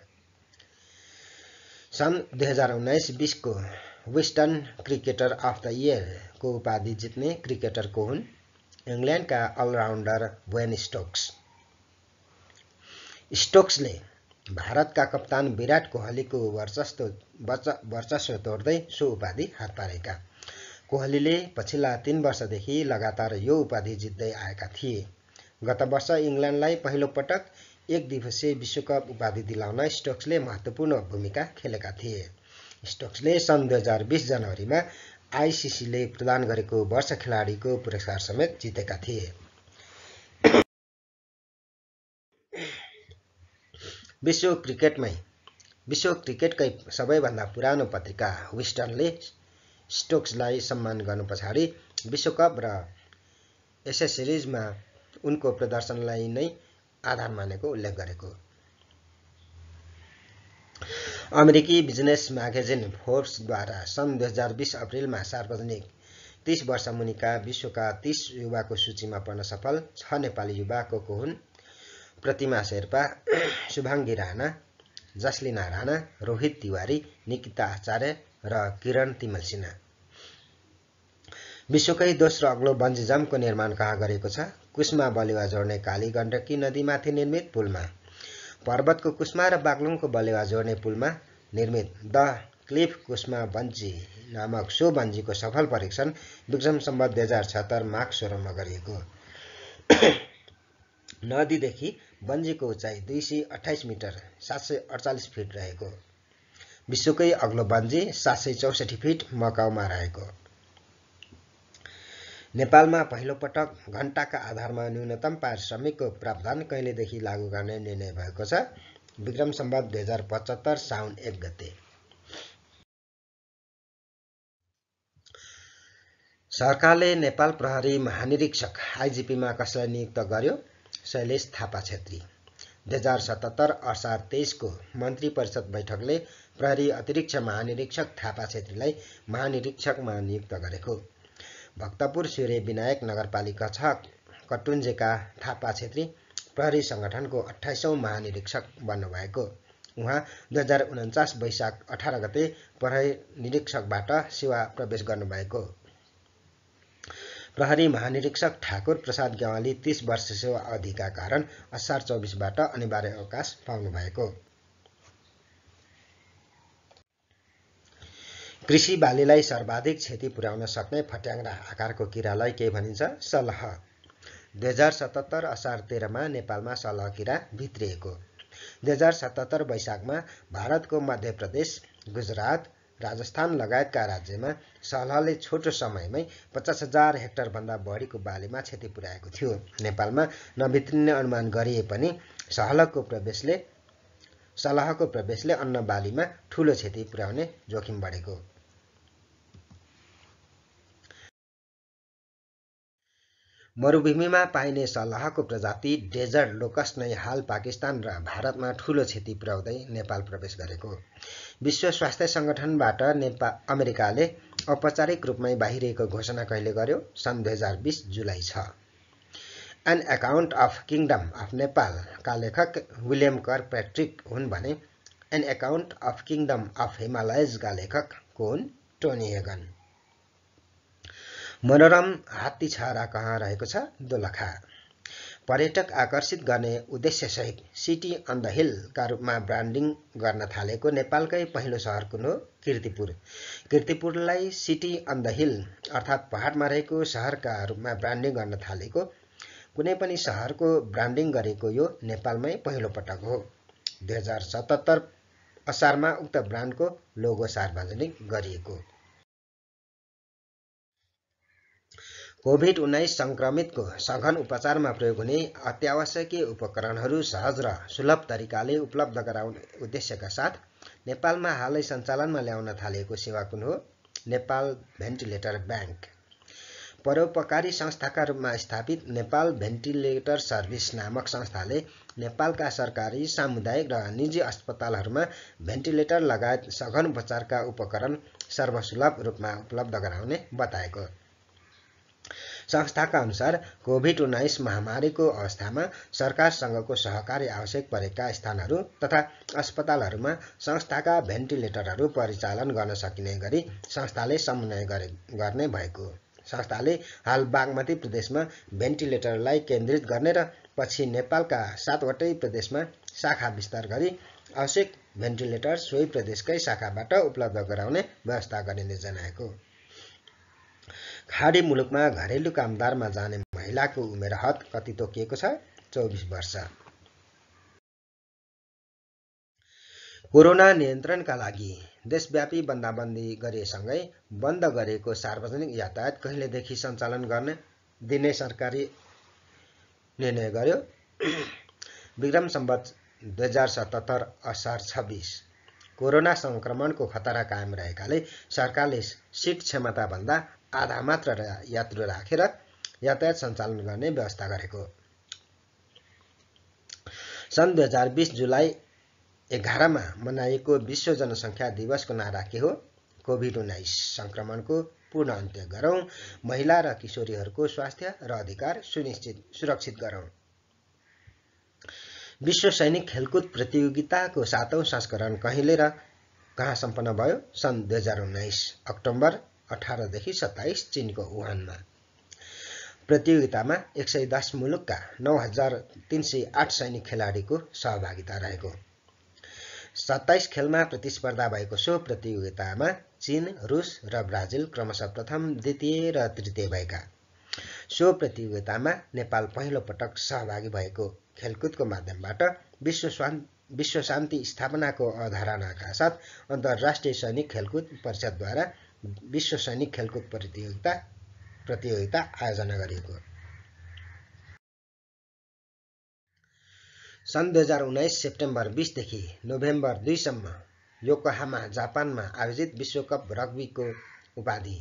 सन् 2019-20 को Winston cricketer of the year को उपाधि जित्ने क्रिकेटर को हुन्? इङ्ल्यान्डका अलराउन्डर बेन स्टोक्स। स्टोक्सले भारतका कप्तान विराट कोहलीको वर्चस्व तोड्दै सो उपाधि हात पारेका। कोहलीले पछिल्ला 3 वर्षदेखि लगातार यो उपाधि जित्दै आएका थिए। गत वर्ष इङ्ल्यान्डलाई पहिलो पटक एक दिवसीय विश्वकप उपाधि दिलाउन स्टोक्सले महत्त्वपूर्ण भूमिका खेलेका थिए। स्टोक्सले सन् 2020 जनवरीमा आइसिसीले प्रदान गरेको वर्ष खेलाडीको पुरस्कार समेत जितेका थिए। विश्व क्रिकेटकै सबैभन्दा पुरानो पत्रिका विस्टनले स्टोक्सलाई सम्मान गर्नु पछाडि विश्वकप र एसेसरिजमा उनको प्रदर्शनलाई नै आधार मानेको उल्लेख गरेको। अमेरिकी बिजनेस म्यागजिन फोर्ब्सद्वारा सन् 2020 अप्रिलमा सार्वजनिक 30 वर्ष मुनिका विश्वका 30 युवाको सूचीमा पर्न सफल 6 नेपाली युवा को हुन्? प्रतिमा शेर्पा, शुभाङ्गी राणा, जसलिना राणा, रोहित तिवारी, निकिता आचार्य र किरण तिमल सिन्हा। विश्वकै दोस्रो अग्लो बन्जी जम्पको निर्माण कहाँ गरेको छ? कुस्मा बलेवा जोड्ने काली गण्डकी नदीमाथि निर्मित पुलमा। पर्वतको कुस्मा र बागलुङको बलेवा जोड्ने पुलमा निर्मित द क्लिफ कुस्मा बन्जी नामक सो बन्जीको सफल परीक्षण विक्रम सम्वत 2076 माघ 16 मा गरिएको। नदीदेखि बन्जीको उचाइ 228 मिटर 748 फिट रहेको। विश्वकै अग्लो बन्जी 764 फिट मकाउमा रहेको। नेपालमा पहिलो पटक घण्टाका आधारमा न्यूनतम पारिश्रमिकको प्रावधान कहिलेदेखि लागू गर्ने निर्णय भएको छ? विक्रम सम्वत 2075 साउन 1 गते। सरकारले नेपाल प्रहरी महानिरीक्षक आइजिपीमा कसलाई नियुक्त गर्यो? शैलेश थापा छेत्री। 2077 असार 23 को मन्त्री परिषद बैठकले प्रहरी अतिरिक्त महानिरीक्षक थापा छेत्रीलाई महानिरीक्षकमा नियुक्त गरेको। भक्तपुर सूर्य विनायक नगरपालिका 6 कटुन्जेका थापा छेत्री प्रहरी संगठनको 28औं महानिरीक्षक बन्नुभएको। उहाँ 2049 वैशाख 18 गते प्रहरी निरीक्षकबाट सेवा प्रवेश गर्नुभएको। प्रहरी महानिरीक्षक ठाकुर प्रसाद गेवाली 30 वर्ष सेवा अवधिका कारण असार 24बाट अनिवार्य अवकाश पाउनुभएको। कृषि बालीलाई सर्वाधिक क्षति पुर्याउन सक्ने फट्याङ्ग्रा आकारको किरालाई के भनिन्छ? सलह। 2077 असार 13 मा नेपालमा सलह किरा भित्रिएको। 2077 वैशाखमा भारतको मध्य प्रदेश, गुजरात, राजस्थान लगायतका राज्यमा सलहले छोटो समयमै 50,000 हेक्टर भन्दा बढीको बालीमा क्षति पुर्याएको थियो। नेपालमा नभित्रिने अनुमान गरिए पनि सलहको प्रवेशले अन्न बालीमा ठूलो क्षति पुर्याउने जोखिम बढेको। मरुभूमिमा पाइने सलहको प्रजाति डेजर्ट लोकस्ट नै हाल पाकिस्तान र भारतमा ठूलो क्षति पुर्याउँदै नेपाल प्रवेश गरेको। विश्व स्वास्थ्य संगठनबाट अमेरिकाले औपचारिक रूपमै बाहिरिएको घोषणा कहिले गर्यो? सन् 2020 जुलाई 6। An account of kingdom of Nepal का लेखक विलियम कर पैट्रिक हुन् भने an account of kingdom of Himalayas का लेखक को हुन्? Tony Hagen. मनोरम हात्ती छहरा कहाँ रहेको छ? दोलखा। पर्यटक आकर्षित गर्ने उद्देश्यसहित सिटी अन द हिल का रूपमा ब्रान्डिङ गर्न थालेको नेपालकै पहिलो सहर कुन हो? कीर्तिपुर। कीर्तिपुरलाई सिटी अन द हिल अर्थात् पहाडमा रहेको सहरका रूपमा ब्रान्डिङ गर्न थालेको कुनै पनि सहरको ब्रान्डिङ गरेको यो नेपालमै पहिलो पटक हो। 2077 असारमा उक्त ब्रान्डको लोगो सार्वजनिक गरिएको। कोभिड-19 संक्रमितको सघन उपचारमा प्रयोग हुने अत्यावश्यकीय उपकरणहरू सहज र सुलभ तरिकाले उपलब्ध गराउने उद्देश्यका साथ नेपालमा हालै सञ्चालनमा ल्याउन थालिएको सेवा कुन हो? Nepal ventilator bank. परोपकारी संस्थाका रूपमा स्थापित नेपाल भेन्टिलेटर सर्भिस नामक संस्थाले नेपालका सरकारी, सामुदायिक र निजी अस्पतालहरूमा भेन्टिलेटर लगायत सघन उपचारका उपकरण सर्वसुलभ रूपमा उपलब्ध गराउने बताएको। संस्थाका अनुसार कोभिड-19 महामारीको अवस्थामा सरकारसँगको सहकार्य आवश्यक परेका स्थानहरू तथा अस्पतालहरूमा संस्थाका भेन्टिलेटरहरू परिचालन गर्न सकिने गरी संस्थाले समन्वय गर्ने भएको। संस्थाले हाल बागमती प्रदेशमा भेन्टिलेटरलाई केन्द्रित गर्ने र पछि नेपालका 7वटै प्रदेशमा शाखा विस्तार गरी आवश्यक भेन्टिलेटर सोही प्रदेशकै शाखाबाट उपलब्ध गराउने व्यवस्था गरिने जनाएको। खाडी मुलुकमा घरेलु कामदारमा जाने महिलाको उमेर हद कति तोकिएको छ? 24 वर्ष। कोरोना नियन्त्रणका लागि देशव्यापी बन्दाबन्दी गरिएसँगै बन्द गरिएको सार्वजनिक यातायात कहिलेदेखि सञ्चालन गर्ने दिने सरकारले निर्णय गर्यो? विक्रम सम्वत 2077 असार 26। कोरोना संक्रमणको खतरा कायम रहेकाले सरकारले सिट क्षमता भन्दा आधा मात्र यात्रु राखेर यातायात सञ्चालन गर्ने व्यवस्था गरेको। सन् 2020 जुलाई 11 मा मनाइएको विश्व जनसङ्ख्या दिवसको नारा के हो? कोभिड-19 संक्रमणको पूर्ण अन्त्य गरौँ, महिला र किशोरीहरूको स्वास्थ्य र अधिकार सुरक्षित गरौँ। विश्व सैनिक खेलकुद प्रतियोगिताको 7औं संस्करण कहिले र कहाँ सम्पन्न भयो? सन् 2019 अक्टोबर 18 देखि 27 चीनको वुहानमा। प्रतियोगितामा 110 मुलुकका 9,308 सैनिक खेलाडीको सहभागिता रहेको। 27 खेलमा प्रतिस्पर्धा भएको सो प्रतियोगितामा चीन, रुस र ब्राजिल क्रमशः प्रथम, द्वितीय र तृतीय भएका। सो प्रतियोगितामा नेपाल पहिलो पटक सहभागी भएको खेलकुदको माध्यमबाट विश्व शान्ति स्थापनाको अवधारणाका साथ अन्तर्राष्ट्रिय सैनिक खेलकुद परिषदद्वारा विश्व सैनिक खेलकुद प्रतियोगिता आयोजना गरिएको। सन् 2019 सेप्टेम्बर 20 देखि नोभेम्बर 2 सम्म योकोहामा जापानमा आयोजित विश्वकप रग्बीको उपाधि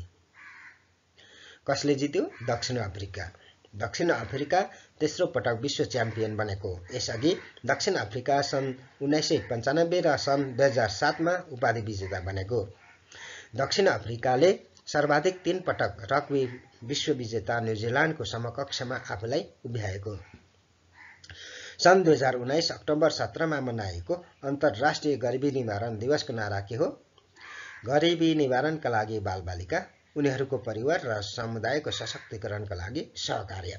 कसले जित्यो? दक्षिण अफ्रिका। दक्षिण अफ्रिका तेस्रो पटक विश्व च्याम्पियन बनेको। यसअघि दक्षिण अफ्रिका सन् 1995 र सन् 2007 मा उपाधि विजेता बनेको। दक्षिण अफ्रिकाले सर्वाधिक 3 पटक रग्बी विश्व विजेता न्युजिल्यान्डको समकक्षमा आफूलाई उभ्याएको। सन् 2019 अक्टोबर 17 मा मनाएको अन्तर्राष्ट्रिय गरिबी निवारण दिवसको नारा के हो? गरिबी निवारणका लागि बालबालिका, उनीहरूको परिवार र समुदायको सशक्तिकरणका लागि सहकार्य।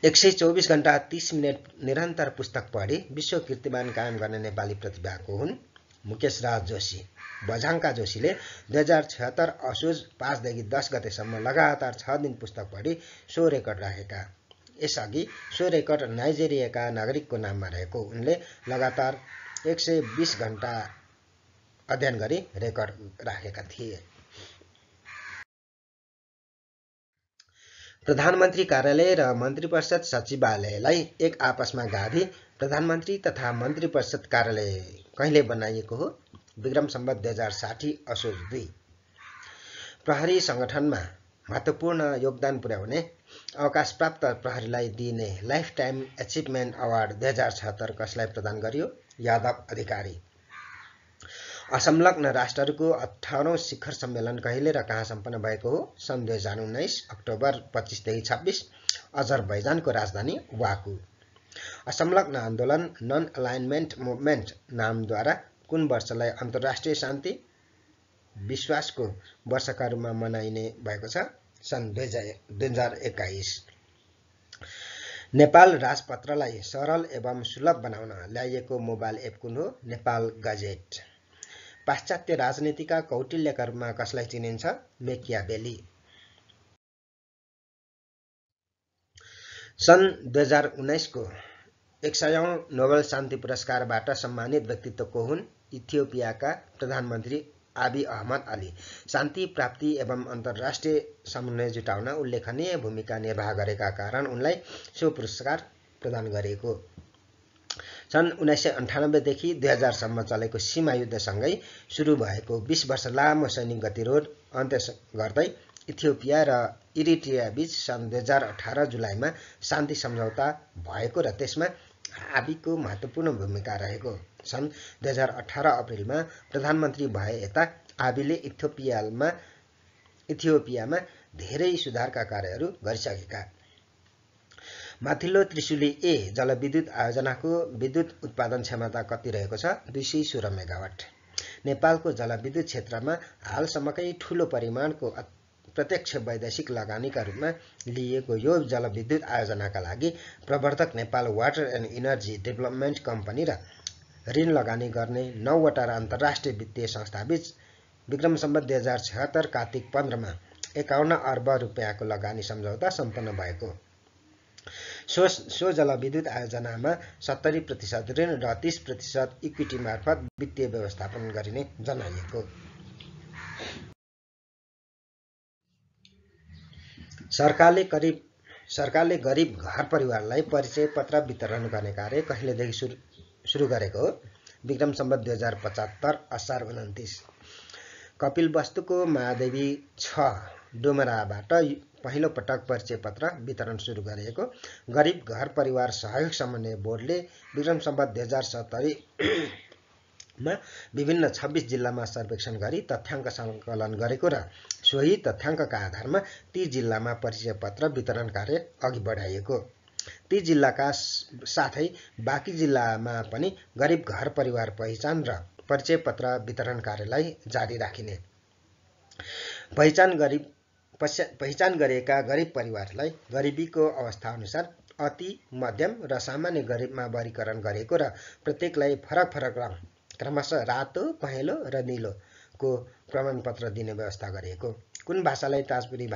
124 घण्टा 30 मिनेट निरन्तर पुस्तक पढी विश्व कीर्तिमान कायम गर्ने नेपाली प्रतिभा को हुन्? मुकेश राज जोशी। बझाङका जोशीले 2076 असोज 5 देखि 10 गतेसम्म लगातार 6 दिन पुस्तक पढी सो रेकर्ड राखेका। यसअघि सो रेकर्ड नाइजेरियाका नागरिकको नाममा रहेको। उनले लगातार 120 घण्टा अध्ययन गरी रेकर्ड राखेका थिए। प्रधानमन्त्री कार्यालय र मन्त्रीपरिषद सचिवालयलाई एक आपसमा गाभी प्रधानमन्त्री तथा मन्त्रीपरिषद कार्यालय कहिले बनाइएको हो? विक्रम सम्वत 2060 असोज 2। प्रहरी संगठनमा महत्त्वपूर्ण योगदान पुर्याउने अवकाशप्राप्त प्रहरीलाई दिइने लाइफ टाइम एचिभमेन्ट अवार्ड 2076 कसलाई प्रदान गरियो? यादव अधिकारी। असंलग्न राष्ट्रहरूको 18औं शिखर सम्मेलन कहिले र कहाँ सम्पन्न भएको हो? सन् 2019 अक्टोबर 25 देखि 26 अजरबैजानको राजधानी वाकु। असंलग्न आन्दोलन नन अलाइनमेन्ट मुभमेन्ट नामद्वारा कुन वर्षलाई अन्तर्राष्ट्रिय शान्ति विश्वासको वर्षका रूपमा मनाइने भएको छ? सन् 2021। नेपाल राजपत्रलाई सरल एवं सुलभ बनाउन ल्याइएको मोबाइल एप कुन हो? नेपाल गजेट। पाश्चात्य राजनीतिका कौटिल्यका रूपमा कसलाई चिनिन्छ? मेकियावेली। सन् 2019 को 100औं नोबेल शान्ति पुरस्कारबाट सम्मानित व्यक्तित्व को हुन्? इथियोपियाका प्रधानमन्त्री आबी अहमद अली। शान्ति प्राप्ति एवं अन्तर्राष्ट्रिय समन्वय जुटाउन उल्लेखनीय भूमिका निर्वाह गरेका कारण उनलाई सो पुरस्कार प्रदान गरिएको। सन् 1998 देखि 2000 सम्म चलेको सीमा युद्धसँगै सुरु भएको 20 वर्ष लामो सैनिक गतिरोध अन्त्य गर्दै इथियोपिया र इरिट्रिया बीच सन् 2018 जुलाईमा शान्ति सम्झौता भएको र त्यसमा आबीको महत्त्वपूर्ण भूमिका रहेको। सन् 2018 अप्रिलमा प्रधानमन्त्री भए यता आबीले इथियोपियामा धेरै सुधारका कार्यहरू गरिसकेका। माथिल्लो त्रिशुली ए जलविद्युत आयोजनाको विद्युत उत्पादन क्षमता कति रहेको छ? 216 मेगावाट। नेपालको जलविद्युत क्षेत्रमा हालसम्मकै ठूलो परिमाणको प्रत्यक्ष वैदेशिक लगानीका रूपमा लिइएको यो जलविद्युत आयोजनाका लागि प्रवर्तक Nepal water and energy development company र ऋण लगानी गर्ने 9 वटा अन्तर्राष्ट्रिय वित्तीय संस्थाबीच विक्रम सम्वत 2076 कार्तिक 15 मा 51 अर्ब रुपियाँको लगानी सम्झौता सम्पन्न भएको। सो जलविद्युत आयोजनामा 70% ऋण र 30% इक्विटी मार्फत वित्तीय व्यवस्थापन गरिने जनाइएको। सरकारले गरिब घर परिवारलाई परिचय पत्र वितरण गर्ने कार्य कहिलेदेखि सुरु गरेको हो? विक्रम सम्वत 2075 असार 29। कपिलवस्तुको महादेवी 6 डुमराबाट पहिलो पटक परिचय पत्र वितरण सुरु गरिएको। गरिब घर परिवार सहयोग समन्वय बोर्डले विक्रम सम्वत 2070 मा विभिन्न 26 जिल्लामा सर्वेक्षण गरी तथ्याङ्क सङ्कलन गरेको र सोही तथ्याङ्कका आधारमा ती जिल्लामा परिचय पत्र वितरण कार्य अघि बढाइएको। ती जिल्लाका साथै बाँकी जिल्लामा पनि गरिब घर परिवार पहिचान र परिचय पत्र वितरण कार्यलाई जारी राखिने। पहिचान गरिएका गरिब परिवारलाई गरिबीको अवस्था अनुसार अति, मध्यम र सामान्य गरिबमा वर्गीकरण गरिएको र प्रत्येकलाई फरक रङ क्रमशः रातो, पहेँलो र नीलोको प्रमाणपत्र दिने व्यवस्था गरिएको। कुन भाषालाई ताजपुरी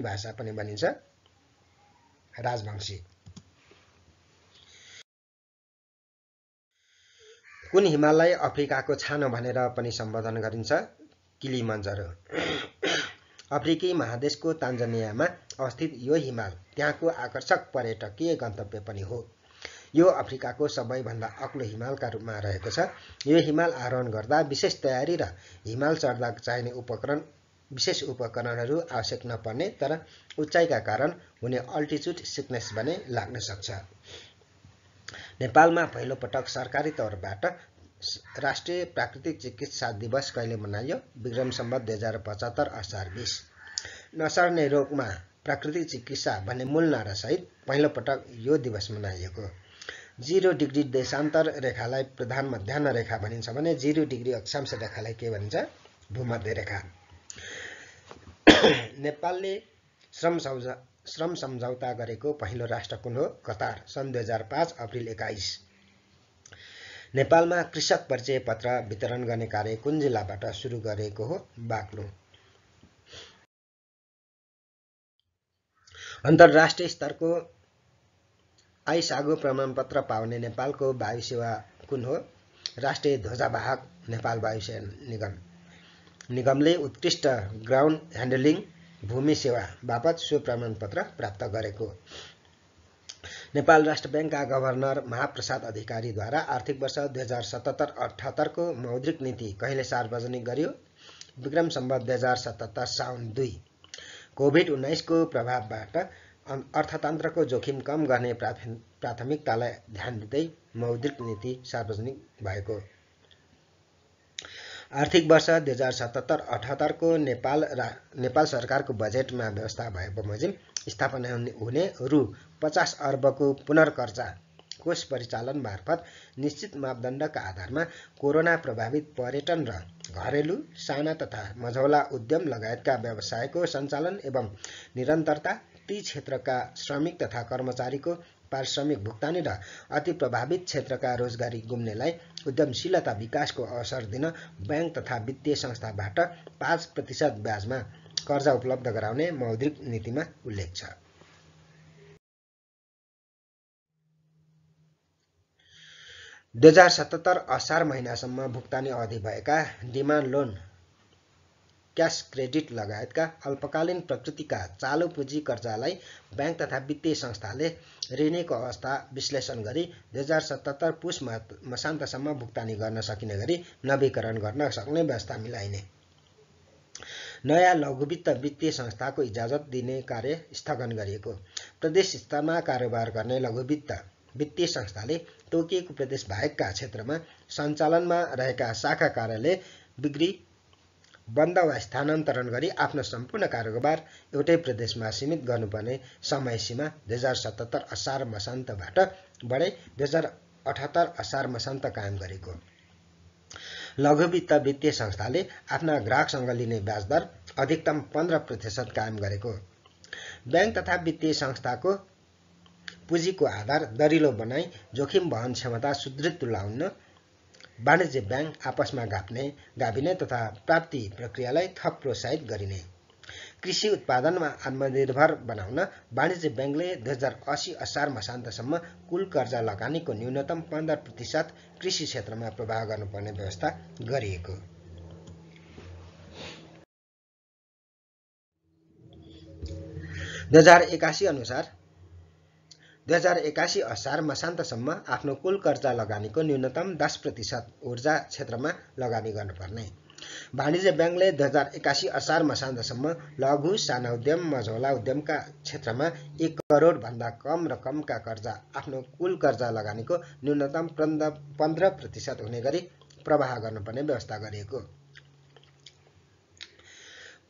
भाषा पनि भनिन्छ? राजवंशी। कुन हिमाललाई अफ्रिकाको छानो भनेर पनि सम्बोधन गरिन्छ? किलिमन्जरो। अफ्रिकी महादेशको तान्जानियामा अवस्थित यो हिमाल त्यहाँको आकर्षक पर्यटकीय गन्तव्य पनि हो। यो अफ्रिकाको सबैभन्दा अग्लो हिमालका रूपमा रहेको छ। यो हिमाल आरोहण गर्दा विशेष तयारी र हिमाल चढ्दा चाहिने उपकरण विशेष उपकरणहरू आवश्यक नपर्ने तर उचाइका कारण हुने अल्टिच्युड सिकनेस भने लाग्न सक्छ। नेपालमा पहिलो पटक सरकारी तौरबाट राष्ट्रिय प्राकृतिक चिकित्सा दिवस कहिले मनाइयो? विक्रम सम्वत 2075 असार 20। नसर्ने रोगमा प्राकृतिक चिकित्सा भन्ने मूल नारासहित पहिलो पटक यो दिवस मनाइएको। 0 डिग्री देशान्तर रेखालाई प्रधान मध्याह्न रेखा भनिन्छ भने 0 डिग्री अक्षांश रेखालाई के भनिन्छ? भूमध्य रेखा। नेपालले श्रम सम्झौता गरेको पहिलो राष्ट्र कुन हो? कतार, सन् 2005 अप्रिल 21। नेपालमा कृषक परिचय पत्र वितरण गर्ने कार्य कुन जिल्लाबाट सुरु गरेको हो? बाक्लो। अन्तर्राष्ट्रिय स्तरको आइसागो प्रमाणपत्र पाउने नेपालको वायु सेवा कुन हो? राष्ट्रिय ध्वजावाहक नेपाल वायुसेना निगमले उत्कृष्ट ग्राउन्ड ह्यान्डलिङ भूमि सेवा बापत सो प्रमाणपत्र प्राप्त गरेको। नेपाल राष्ट्र ब्याङ्कका गभर्नर महाप्रसाद अधिकारीद्वारा आर्थिक वर्ष 2077-78 को मौद्रिक नीति कहिले सार्वजनिक गरियो? विक्रम सम्वत 2077 साउन 2। कोभिड-19 को प्रभावबाट अर्थतन्त्रको जोखिम कम गर्ने प्राथमिकतालाई ध्यान दिँदै मौद्रिक नीति सार्वजनिक भएको। आर्थिक वर्ष 2077-78 को नेपाल सरकारको बजेटमा व्यवस्था भए बमोजिम स्थापना हुने रु 50 अर्बको पुनर्कर्जा कोष परिचालन मार्फत निश्चित मापदण्डका आधारमा कोरोना प्रभावित पर्यटन र घरेलु साना तथा मझौला उद्यम लगायतका व्यवसायको सञ्चालन एवं निरन्तरता, ती क्षेत्रका श्रमिक तथा कर्मचारीको पारिश्रमिक भुक्तानी र अति प्रभावित क्षेत्रका रोजगारी गुम्नेलाई उद्यमशीलता विकासको अवसर दिन ब्याङ्क तथा वित्तीय संस्थाबाट 5% ब्याजमा कर्जा उपलब्ध गराउने मौद्रिक नीतिमा उल्लेख छ। – 2077 असार महिनासम्म भुक्तानी अवधि भएका डिमान्ड लोन, क्यास क्रेडिट लगायतका अल्पकालीन प्रकृतिका चालु पुँजी कर्जालाई ब्याङ्क तथा वित्तीय संस्थाले ऋणीको अवस्था विश्लेषण गरी 2077 पुस मसान्तसम्म भुक्तानी गर्न सकिने गरी नवीकरण गर्न सक्ने व्यवस्था मिलाइने। नयाँ लघुवित्त वित्तीय संस्थाको इजाजत दिने कार्य स्थगन गरिएको। प्रदेश स्तरमा कारोबार गर्ने लघुवित्त वित्तीय संस्थाले तोकिएको प्रदेश बाहेकका क्षेत्रमा सञ्चालनमा रहेका शाखा कार्यालय बिक्री बन्द वा स्थानान्तरण गरी आफ्नो सम्पूर्ण कारोबार एउटै प्रदेशमा सीमित गर्नुपर्ने समय सीमा 2077 असार मसान्तबाट बढाई 2078 असार मसान्त कायम गरेको। लघुवित्त वित्तीय संस्थाले आफ्ना ग्राहकसँग लिने ब्याज दर अधिकतम 15% कायम गरेको। ब्याङ्क तथा वित्तीय संस्थाको पुँजीको आधार दरिलो बनाई जोखिम वहन क्षमता सुदृढ तुल्याउन वाणिज्य ब्याङ्क आपसमा गाभिने तथा प्राप्ति प्रक्रियालाई थप प्रोत्साहित गरिने। कृषि उत्पादनमा आत्मनिर्भर बनाउन वाणिज्य ब्याङ्कले 2080 असार मसान्तसम्म कुल कर्जा लगानीको न्यूनतम 15% कृषि क्षेत्रमा प्रवाह गर्नुपर्ने व्यवस्था गरिएको। – 2081 अनुसार 2081 असार मसान्तसम्म आफ्नो कुल कर्जा लगानीको न्यूनतम 10% ऊर्जा क्षेत्रमा लगानी गर्नुपर्ने। वाणिज्य ब्याङ्कले 2081 असार मसान्तसम्म लघु साना उद्यम मझौला उद्यमका क्षेत्रमा 1 करोड भन्दा कम रकमका कर्जा आफ्नो कुल कर्जा लगानीको न्यूनतम 15% हुने गरी प्रवाह गर्नुपर्ने व्यवस्था गरिएको।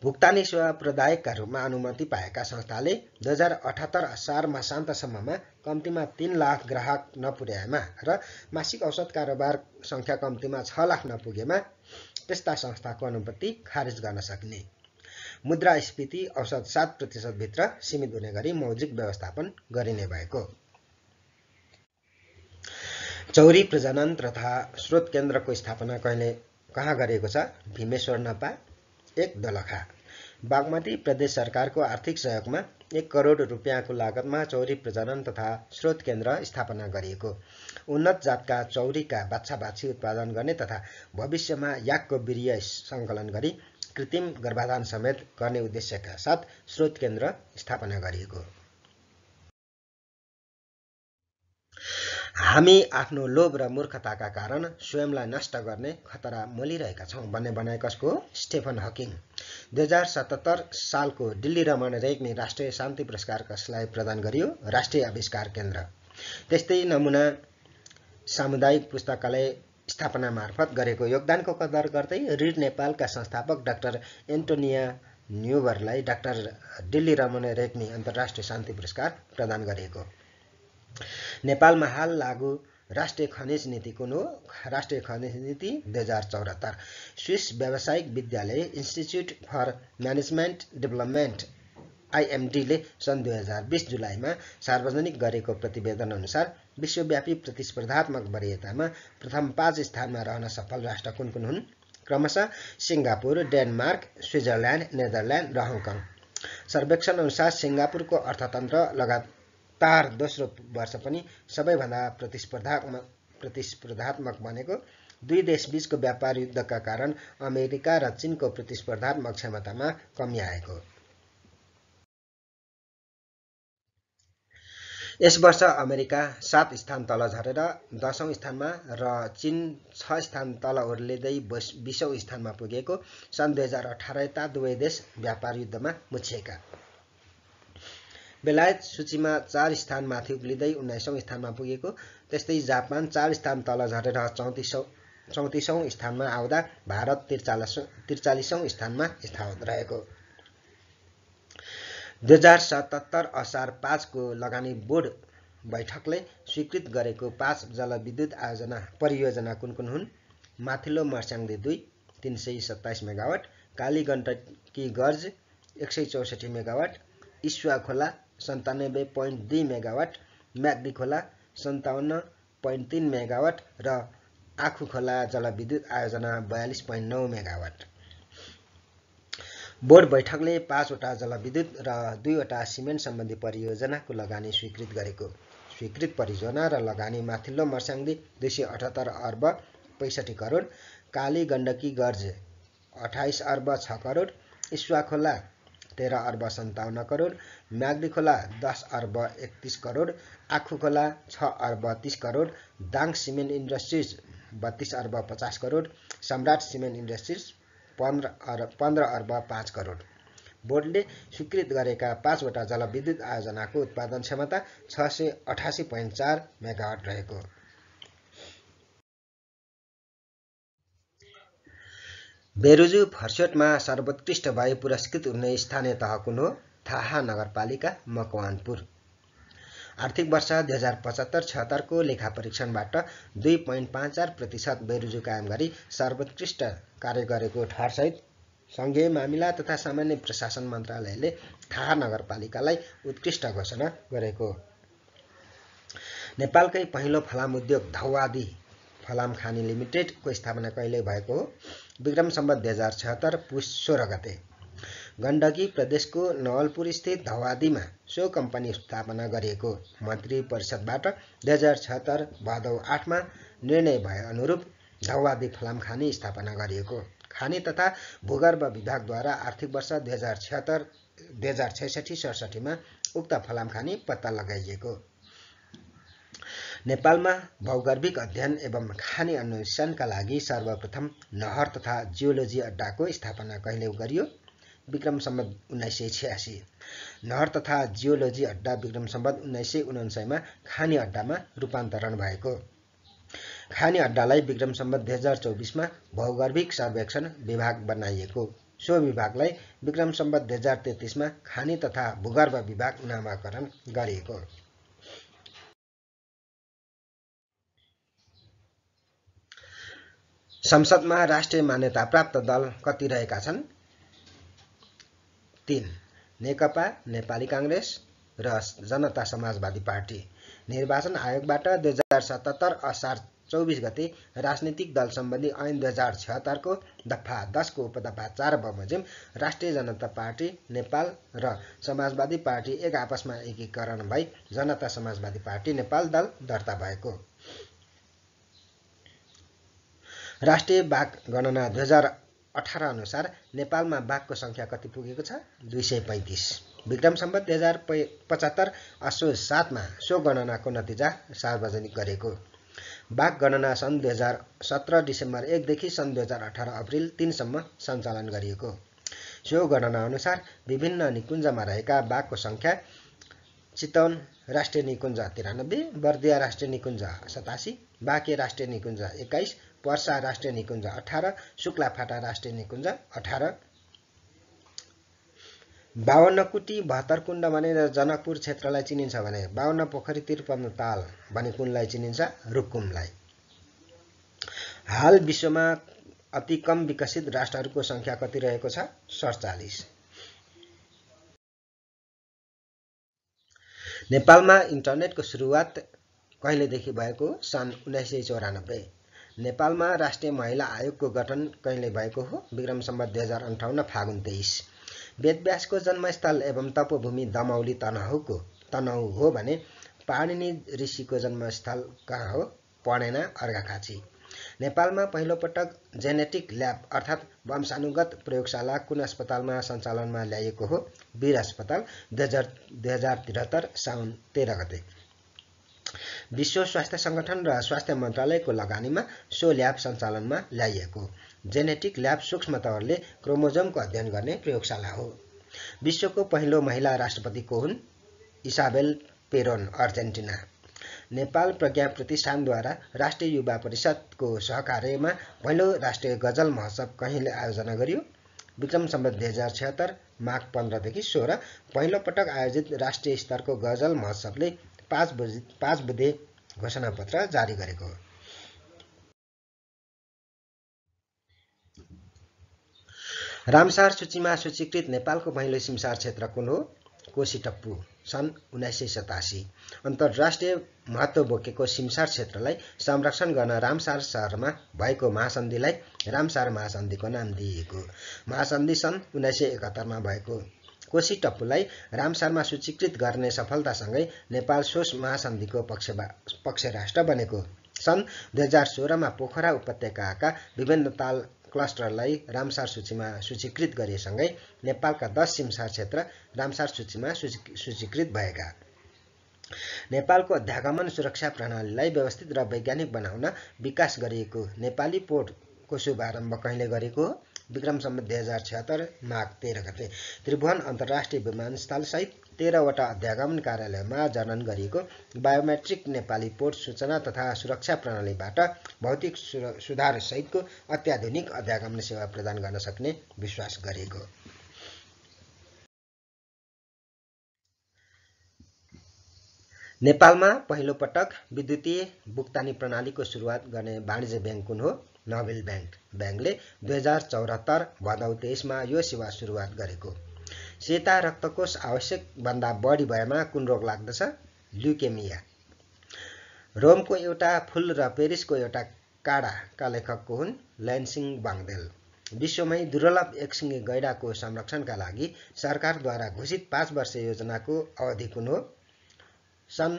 भुक्तानी सेवा प्रदायकका रूपमा अनुमति पाएका संस्थाले 2078 असार मसान्तसम्ममा कम्तीमा 3 लाख ग्राहक नपुर्याएमा र मासिक औसत कारोबार संख्या कम्तीमा 6 लाख नपुगेमा त्यस्ता संस्थाको अनुमति खारेज गर्न सकिने। मुद्रास्फीति औसत 7% भित्र सीमित हुने गरी मौद्रिक व्यवस्थापन गरिने भएको। चौरी प्रजनन तथा स्रोत केन्द्रको स्थापना कहाँ गरिएको छ? भीमेश्वर नपा 1 दोलखा। बागमती प्रदेश सरकारको आर्थिक सहयोगमा 1 करोड रुपियाँको लागतमा चौरी प्रजनन तथा स्रोत केन्द्र स्थापना गरिएको। उन्नत जातका चौरीका बाछा-बाछी उत्पादन गर्ने तथा भविष्यमा याकको वीर्य सङ्कलन गरी कृत्रिम गर्भाधान समेत गर्ने उद्देश्यका साथ स्रोत केन्द्र स्थापना गरिएको। हामी आफ्नो लोभ र मूर्खताका कारण स्वयंलाई नष्ट गर्ने खतरा मोलिरहेका छौँ भन्ने भनाइ कसको हो? स्टेफन हकिङ। 2077 सालको दिल्ली रमण रेग्मी राष्ट्रिय शान्ति पुरस्कार कसलाई प्रदान गरियो? राष्ट्रिय आविष्कार केन्द्र। त्यस्तै नमुना सामुदायिक पुस्तकालय स्थापना मार्फत गरेको योगदानको कदर गर्दै रीड नेपालका संस्थापक डाक्टर एन्टोनिया न्युबरलाई डाक्टर दिल्ली रमण रेग्मी अन्तर्राष्ट्रिय शान्ति पुरस्कार प्रदान गरिएको। नेपालमा हाल लागू राष्ट्रिय खनिज नीति कुन हो? राष्ट्रिय खनिज नीति 2074। स्विस व्यावसायिक विद्यालय इन्स्टिच्युट फर म्यानेजमेन्ट डेभलपमेन्ट आइएमडीले सन् 2020 जुलाईमा सार्वजनिक गरेको प्रतिवेदन अनुसार विश्वव्यापी प्रतिस्पर्धात्मक वरीयतामा प्रथम 5 स्थानमा रहन सफल राष्ट्र कुन कुन हुन्? क्रमशः सिङ्गापुर, डेनमार्क, स्विजरल्यान्ड, नेदरल्यान्ड र हङकङ। सर्वेक्षण अनुसार सिङ्गापुरको अर्थतन्त्र लगातार दोस्रो वर्ष पनि सबैभन्दा प्रतिस्पर्धात्मक बनेको। दुई देशबीचको व्यापार युद्धका कारण अमेरिका र चीनको प्रतिस्पर्धात्मक क्षमतामा कमी आएको। यस वर्ष अमेरिका 7 स्थान तल झरेर 10औं स्थानमा र चीन 6 स्थान तल ओर्लिँदै 20औं स्थानमा पुगेको। सन् 2018 यता दुवै देश व्यापार युद्धमा मुछिएका। बेलायत सूचीमा 4 स्थान माथि उक्लिँदै 19औं स्थानमा पुगेको। त्यस्तै जापान 4 स्थान तल झरेर 34औं स्थानमा आउँदा भारत 43औं स्थानमा स्थापित रहेको। 2077 असार 5 को लगानी बोर्ड बैठकले स्वीकृत गरेको 5 जलविद्युत परियोजना कुन कुन हुन्? माथिल्लो मर्स्याङ्दी 2 327 मेगावाट, काली गण्डकी गर्ज 164 मेगावाट, इस्वा खोला 97.2 मेगावाट, म्याग्दी खोला 57.3 मेगावाट र आँखु खोला जलविद्युत आयोजना 42.9 मेगावाट। बोर्ड बैठकले 5 वटा जलविद्युत र 2 वटा सिमेन्ट सम्बन्धी परियोजनाको लगानी स्वीकृत गरेको। स्वीकृत परियोजना र लगानी माथिल्लो मर्स्याङ्दी 278 अर्ब 65 करोड, काली गण्डकी गर्ज 28 अर्ब 6 करोड, इस्वा खोला 13 अर्ब 57 करोड, म्याग्दी खोला 10 अर्ब 31 करोड, आँखु खोला 6 अर्ब 30 करोड, दाङ सिमेन्ट इन्डस्ट्रिज 32 अर्ब 50 करोड, सम्राट सिमेन्ट इन्डस्ट्रिज 15 अर्ब 5 करोड। बोर्डले स्वीकृत गरेका 5 वटा जलविद्युत आयोजनाको उत्पादन क्षमता 688.4 मेगावाट रहेको। बेरुजु फर्स्योटमा सर्वोत्कृष्ट भई पुरस्कृत हुने स्थानीय तह कुन हो? थाहा नगरपालिका, मकवानपुर। आर्थिक वर्ष 2075-76 को लेखा परीक्षणबाट 2.54% बेरुजु कायम गरी सर्वोत्कृष्ट कार्य गरेको ठहरसहित सङ्घीय मामिला तथा सामान्य प्रशासन मन्त्रालयले थाहा नगरपालिकालाई उत्कृष्ट घोषणा गरेको। नेपालकै पहिलो फलाम उद्योग धौवादी फलाम खानी लिमिटेडको स्थापना कहिले भएको हो? विक्रम सम्वत 2076 पुस 16 गते। गण्डकी प्रदेशको नवलपुर स्थित धौवादीमा सो कम्पनी स्थापना गरिएको। मन्त्री परिषदबाट 2076 भदौ 8 मा निर्णय भए अनुरूप धौवादी फलाम खानी स्थापना गरिएको। खानी तथा भूगर्भ विभागद्वारा आर्थिक वर्ष 2066-67 मा उक्त फलाम खानी पत्ता लगाइएको। नेपालमा भौगर्भिक अध्ययन एवं खानी अन्वेषणका लागि सर्वप्रथम नहर तथा जियोलोजी अड्डाको स्थापना कहिले गरियो? विक्रम सम्वत 1986। नहर तथा जियोलोजी अड्डा विक्रम सम्वत 1999 मा खानी अड्डामा रूपान्तरण भएको। खानी अड्डालाई विक्रम सम्वत 2024 मा भौगर्भिक सर्वेक्षण विभाग बनाइएको। सो विभागलाई विक्रम सम्वत 2033 मा खानी तथा भूगर्भ विभाग नामाकरण गरिएको। संसदमा राष्ट्रिय मान्यता प्राप्त दल कति रहेका छन्? 3। नेकपा, नेपाली काङ्ग्रेस र जनता समाजवादी पार्टी। निर्वाचन आयोगबाट 2077 असार 24 गते राजनीतिक दल सम्बन्धी ऐन 2076 को दफा 10 को उपदफा 4 बमोजिम राष्ट्रिय जनता पार्टी नेपाल र समाजवादी पार्टी एक आपसमा एकीकरण भई जनता समाजवादी पार्टी नेपाल दल दर्ता भएको। राष्ट्रिय बाघ गणना 2018 अनुसार नेपालमा बाघको संख्या कति पुगेको छ? 235। विक्रम सम्वत 2075 असोज 7 मा सो गणनाको नतिजा सार्वजनिक गरेको। बाघ गणना सन् 2017 डिसेम्बर 1 देखि सन् 2018 अप्रिल 3 सम्म सञ्चालन गरिएको। सो गणना अनुसार विभिन्न निकुञ्जमा रहेका बाघको संख्या चितवन राष्ट्रिय निकुञ्ज 93, बर्दिया राष्ट्रिय निकुञ्ज 87, बाँके राष्ट्रिय निकुञ्ज 21, पर्सा राष्ट्रिय निकुञ्ज 18, शुक्लाफाटा राष्ट्रिय निकुञ्ज 18, 52 कुटी 72 कुण्ड भनेर जनकपुर क्षेत्रलाई चिनिन्छ भने 52 पोखरी 53 ताल भने कुनलाई चिनिन्छ? रुकुमलाई। हाल विश्वमा अति कम विकसित राष्ट्रहरूको संख्या कति रहेको छ? 47। नेपालमा इन्टरनेटको सुरुवात कहिलेदेखि भएको? सन् 1994। नेपालमा राष्ट्रिय महिला आयोगको गठन कहिले भएको हो? विक्रम सम्वत 2058 फागुन 23। वेदव्यासको जन्मस्थल एवं तपोभूमि दमौली तनहुँ हो भने पाणिनि ऋषिको जन्मस्थल कहाँ हो? पणेना अर्घाखाँची। नेपालमा पहिलोपटक जेनेटिक ल्याब अर्थात् वंशानुगत प्रयोगशाला कुन अस्पतालमा सञ्चालनमा ल्याइएको हो? वीर अस्पताल 2073 साउन 13 गते। विश्व स्वास्थ्य संगठन र स्वास्थ्य मन्त्रालयको लगानीमा सो ल्याब सञ्चालनमा ल्याइएको। जेनेटिक ल्याब सूक्ष्म तवरले क्रोमोजोमको अध्ययन गर्ने प्रयोगशाला हो। विश्वको पहिलो महिला राष्ट्रपति को हुन्? Isabel Peron, Argentina. नेपाल प्रज्ञा प्रतिष्ठानद्वारा राष्ट्रिय युवा परिषदको सहकार्यमा पहिलो राष्ट्रिय गजल महोत्सव कहिले आयोजना गरियो? विक्रम सम्वत 2076 माघ 15 देखि 16 पहिलो पटक आयोजित राष्ट्रिय स्तरको गजल महोत्सवले 5 बुँदे घोषणापत्र जारी गरेको हो। रामसार सूचीमा सूचीकृत नेपालको पहिलो सिमसार क्षेत्र कुन हो? कोसीटप्पू, सन् 1987। अन्तर्राष्ट्रिय महत्त्व बोकेको सिमसार क्षेत्रलाई संरक्षण गर्न रामसार शहरमा भएको महासन्धिलाई रामसार महासन्धिको नाम दिइएको। महासन्धि सन् 1971 मा भएको। कोसीटप्पूलाई रामसारमा सूचीकृत गर्ने सफलतासँगै नेपाल सोस महासन्धिको पक्ष राष्ट्र बनेको। सन् 2016 मा पोखरा उपत्यकाका विभिन्न ताल क्लस्टरलाई रामसार सूचीमा सूचीकृत गरिएसँगै नेपालका 10 सिमसार क्षेत्र रामसार सूचीमा सूचीकृत भएका। नेपालको अध्यागमन सुरक्षा प्रणालीलाई व्यवस्थित र वैज्ञानिक बनाउन विकास गरिएको नेपाली पोर्टको शुभारम्भ कहिले गरेको हो? विक्रम सम्वत 2076 माघ 13 गते। त्रिभुवन अन्तर्राष्ट्रिय विमानस्थल सहित 13 वटा अध्यागमन कार्यालयमा जनन गरिएको बायोमेट्रिक नेपाली पोर्ट सूचना तथा सुरक्षा प्रणालीबाट भौतिक सुधार सहितको अत्याधुनिक अध्यागमन सेवा प्रदान गर्न सक्ने विश्वास गरिएको। नेपालमा पहिलो पटक विद्युतीय भुक्तानी प्रणालीको सुरुवात गर्ने वाणिज्य ब्याङ्क कुन हो? Nobel bank. ब्याङ्कले 2074 भदौ 23 मा यो सेवा सुरुवात गरेको। सेता रक्तकोष आवश्यक भन्दा बढी भएमा कुन रोग लाग्दछ? ल्युकेमिया। रोमको एउटा फूल र पेरिसको एउटा काडाका लेखक को हुन्? ल्यान्सिङ बाङदेल। विश्वमै दुर्लभ एकसिङे गैंडाको संरक्षणका लागि सरकारद्वारा घोषित 5 वर्ष योजनाको अवधि कुन हो? सन्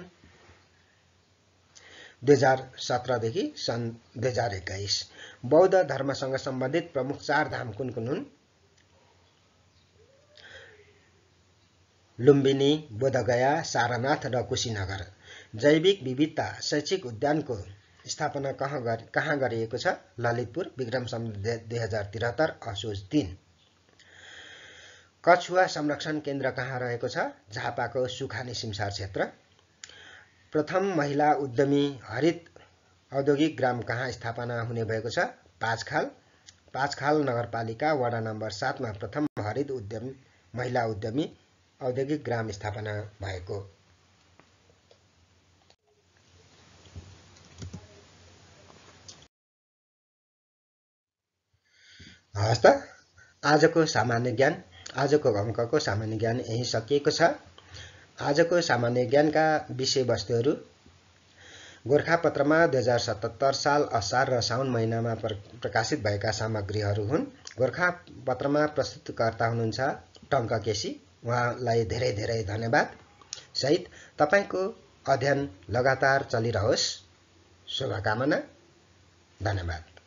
2017 देखि सन् 2021। बौद्ध धर्मसँग सम्बन्धित प्रमुख 4 धाम कुन कुन हुन्? लुम्बिनी, बोधगया, सारनाथ र कुशीनगर। जैविक विविधता शैक्षिक उद्यानको स्थापना कहाँ गरिएको छ? ललितपुर, विक्रम सम्वत 2073 असोज 3। कछुवा संरक्षण केन्द्र कहाँ रहेको छ? झापाको सुखानी सिमसार क्षेत्र। प्रथम महिला उद्यमी हरित औद्योगिक ग्राम कहाँ स्थापना हुने भएको छ? पाँचखाल। पाँचखाल नगरपालिका वडा नम्बर 7 मा प्रथम हरित महिला उद्यमी औद्योगिक ग्राम स्थापना भएको। हस् त आजको अङ्कको सामान्य ज्ञान यही सकिएको छ। आजको सामान्य ज्ञानका विषयवस्तुहरू गोरखापत्रमा 2077 साल असार र साउन महिनामा प्रकाशित भएका सामग्रीहरू हुन्। गोरखापत्रमा प्रस्तुतकर्ता हुनुहुन्छ टङ्क केसी, उहाँलाई धेरै धेरै धन्यवाद सहित तपाईको अध्ययन लगातार चलिरहोस्, शुभकामना, धन्यवाद।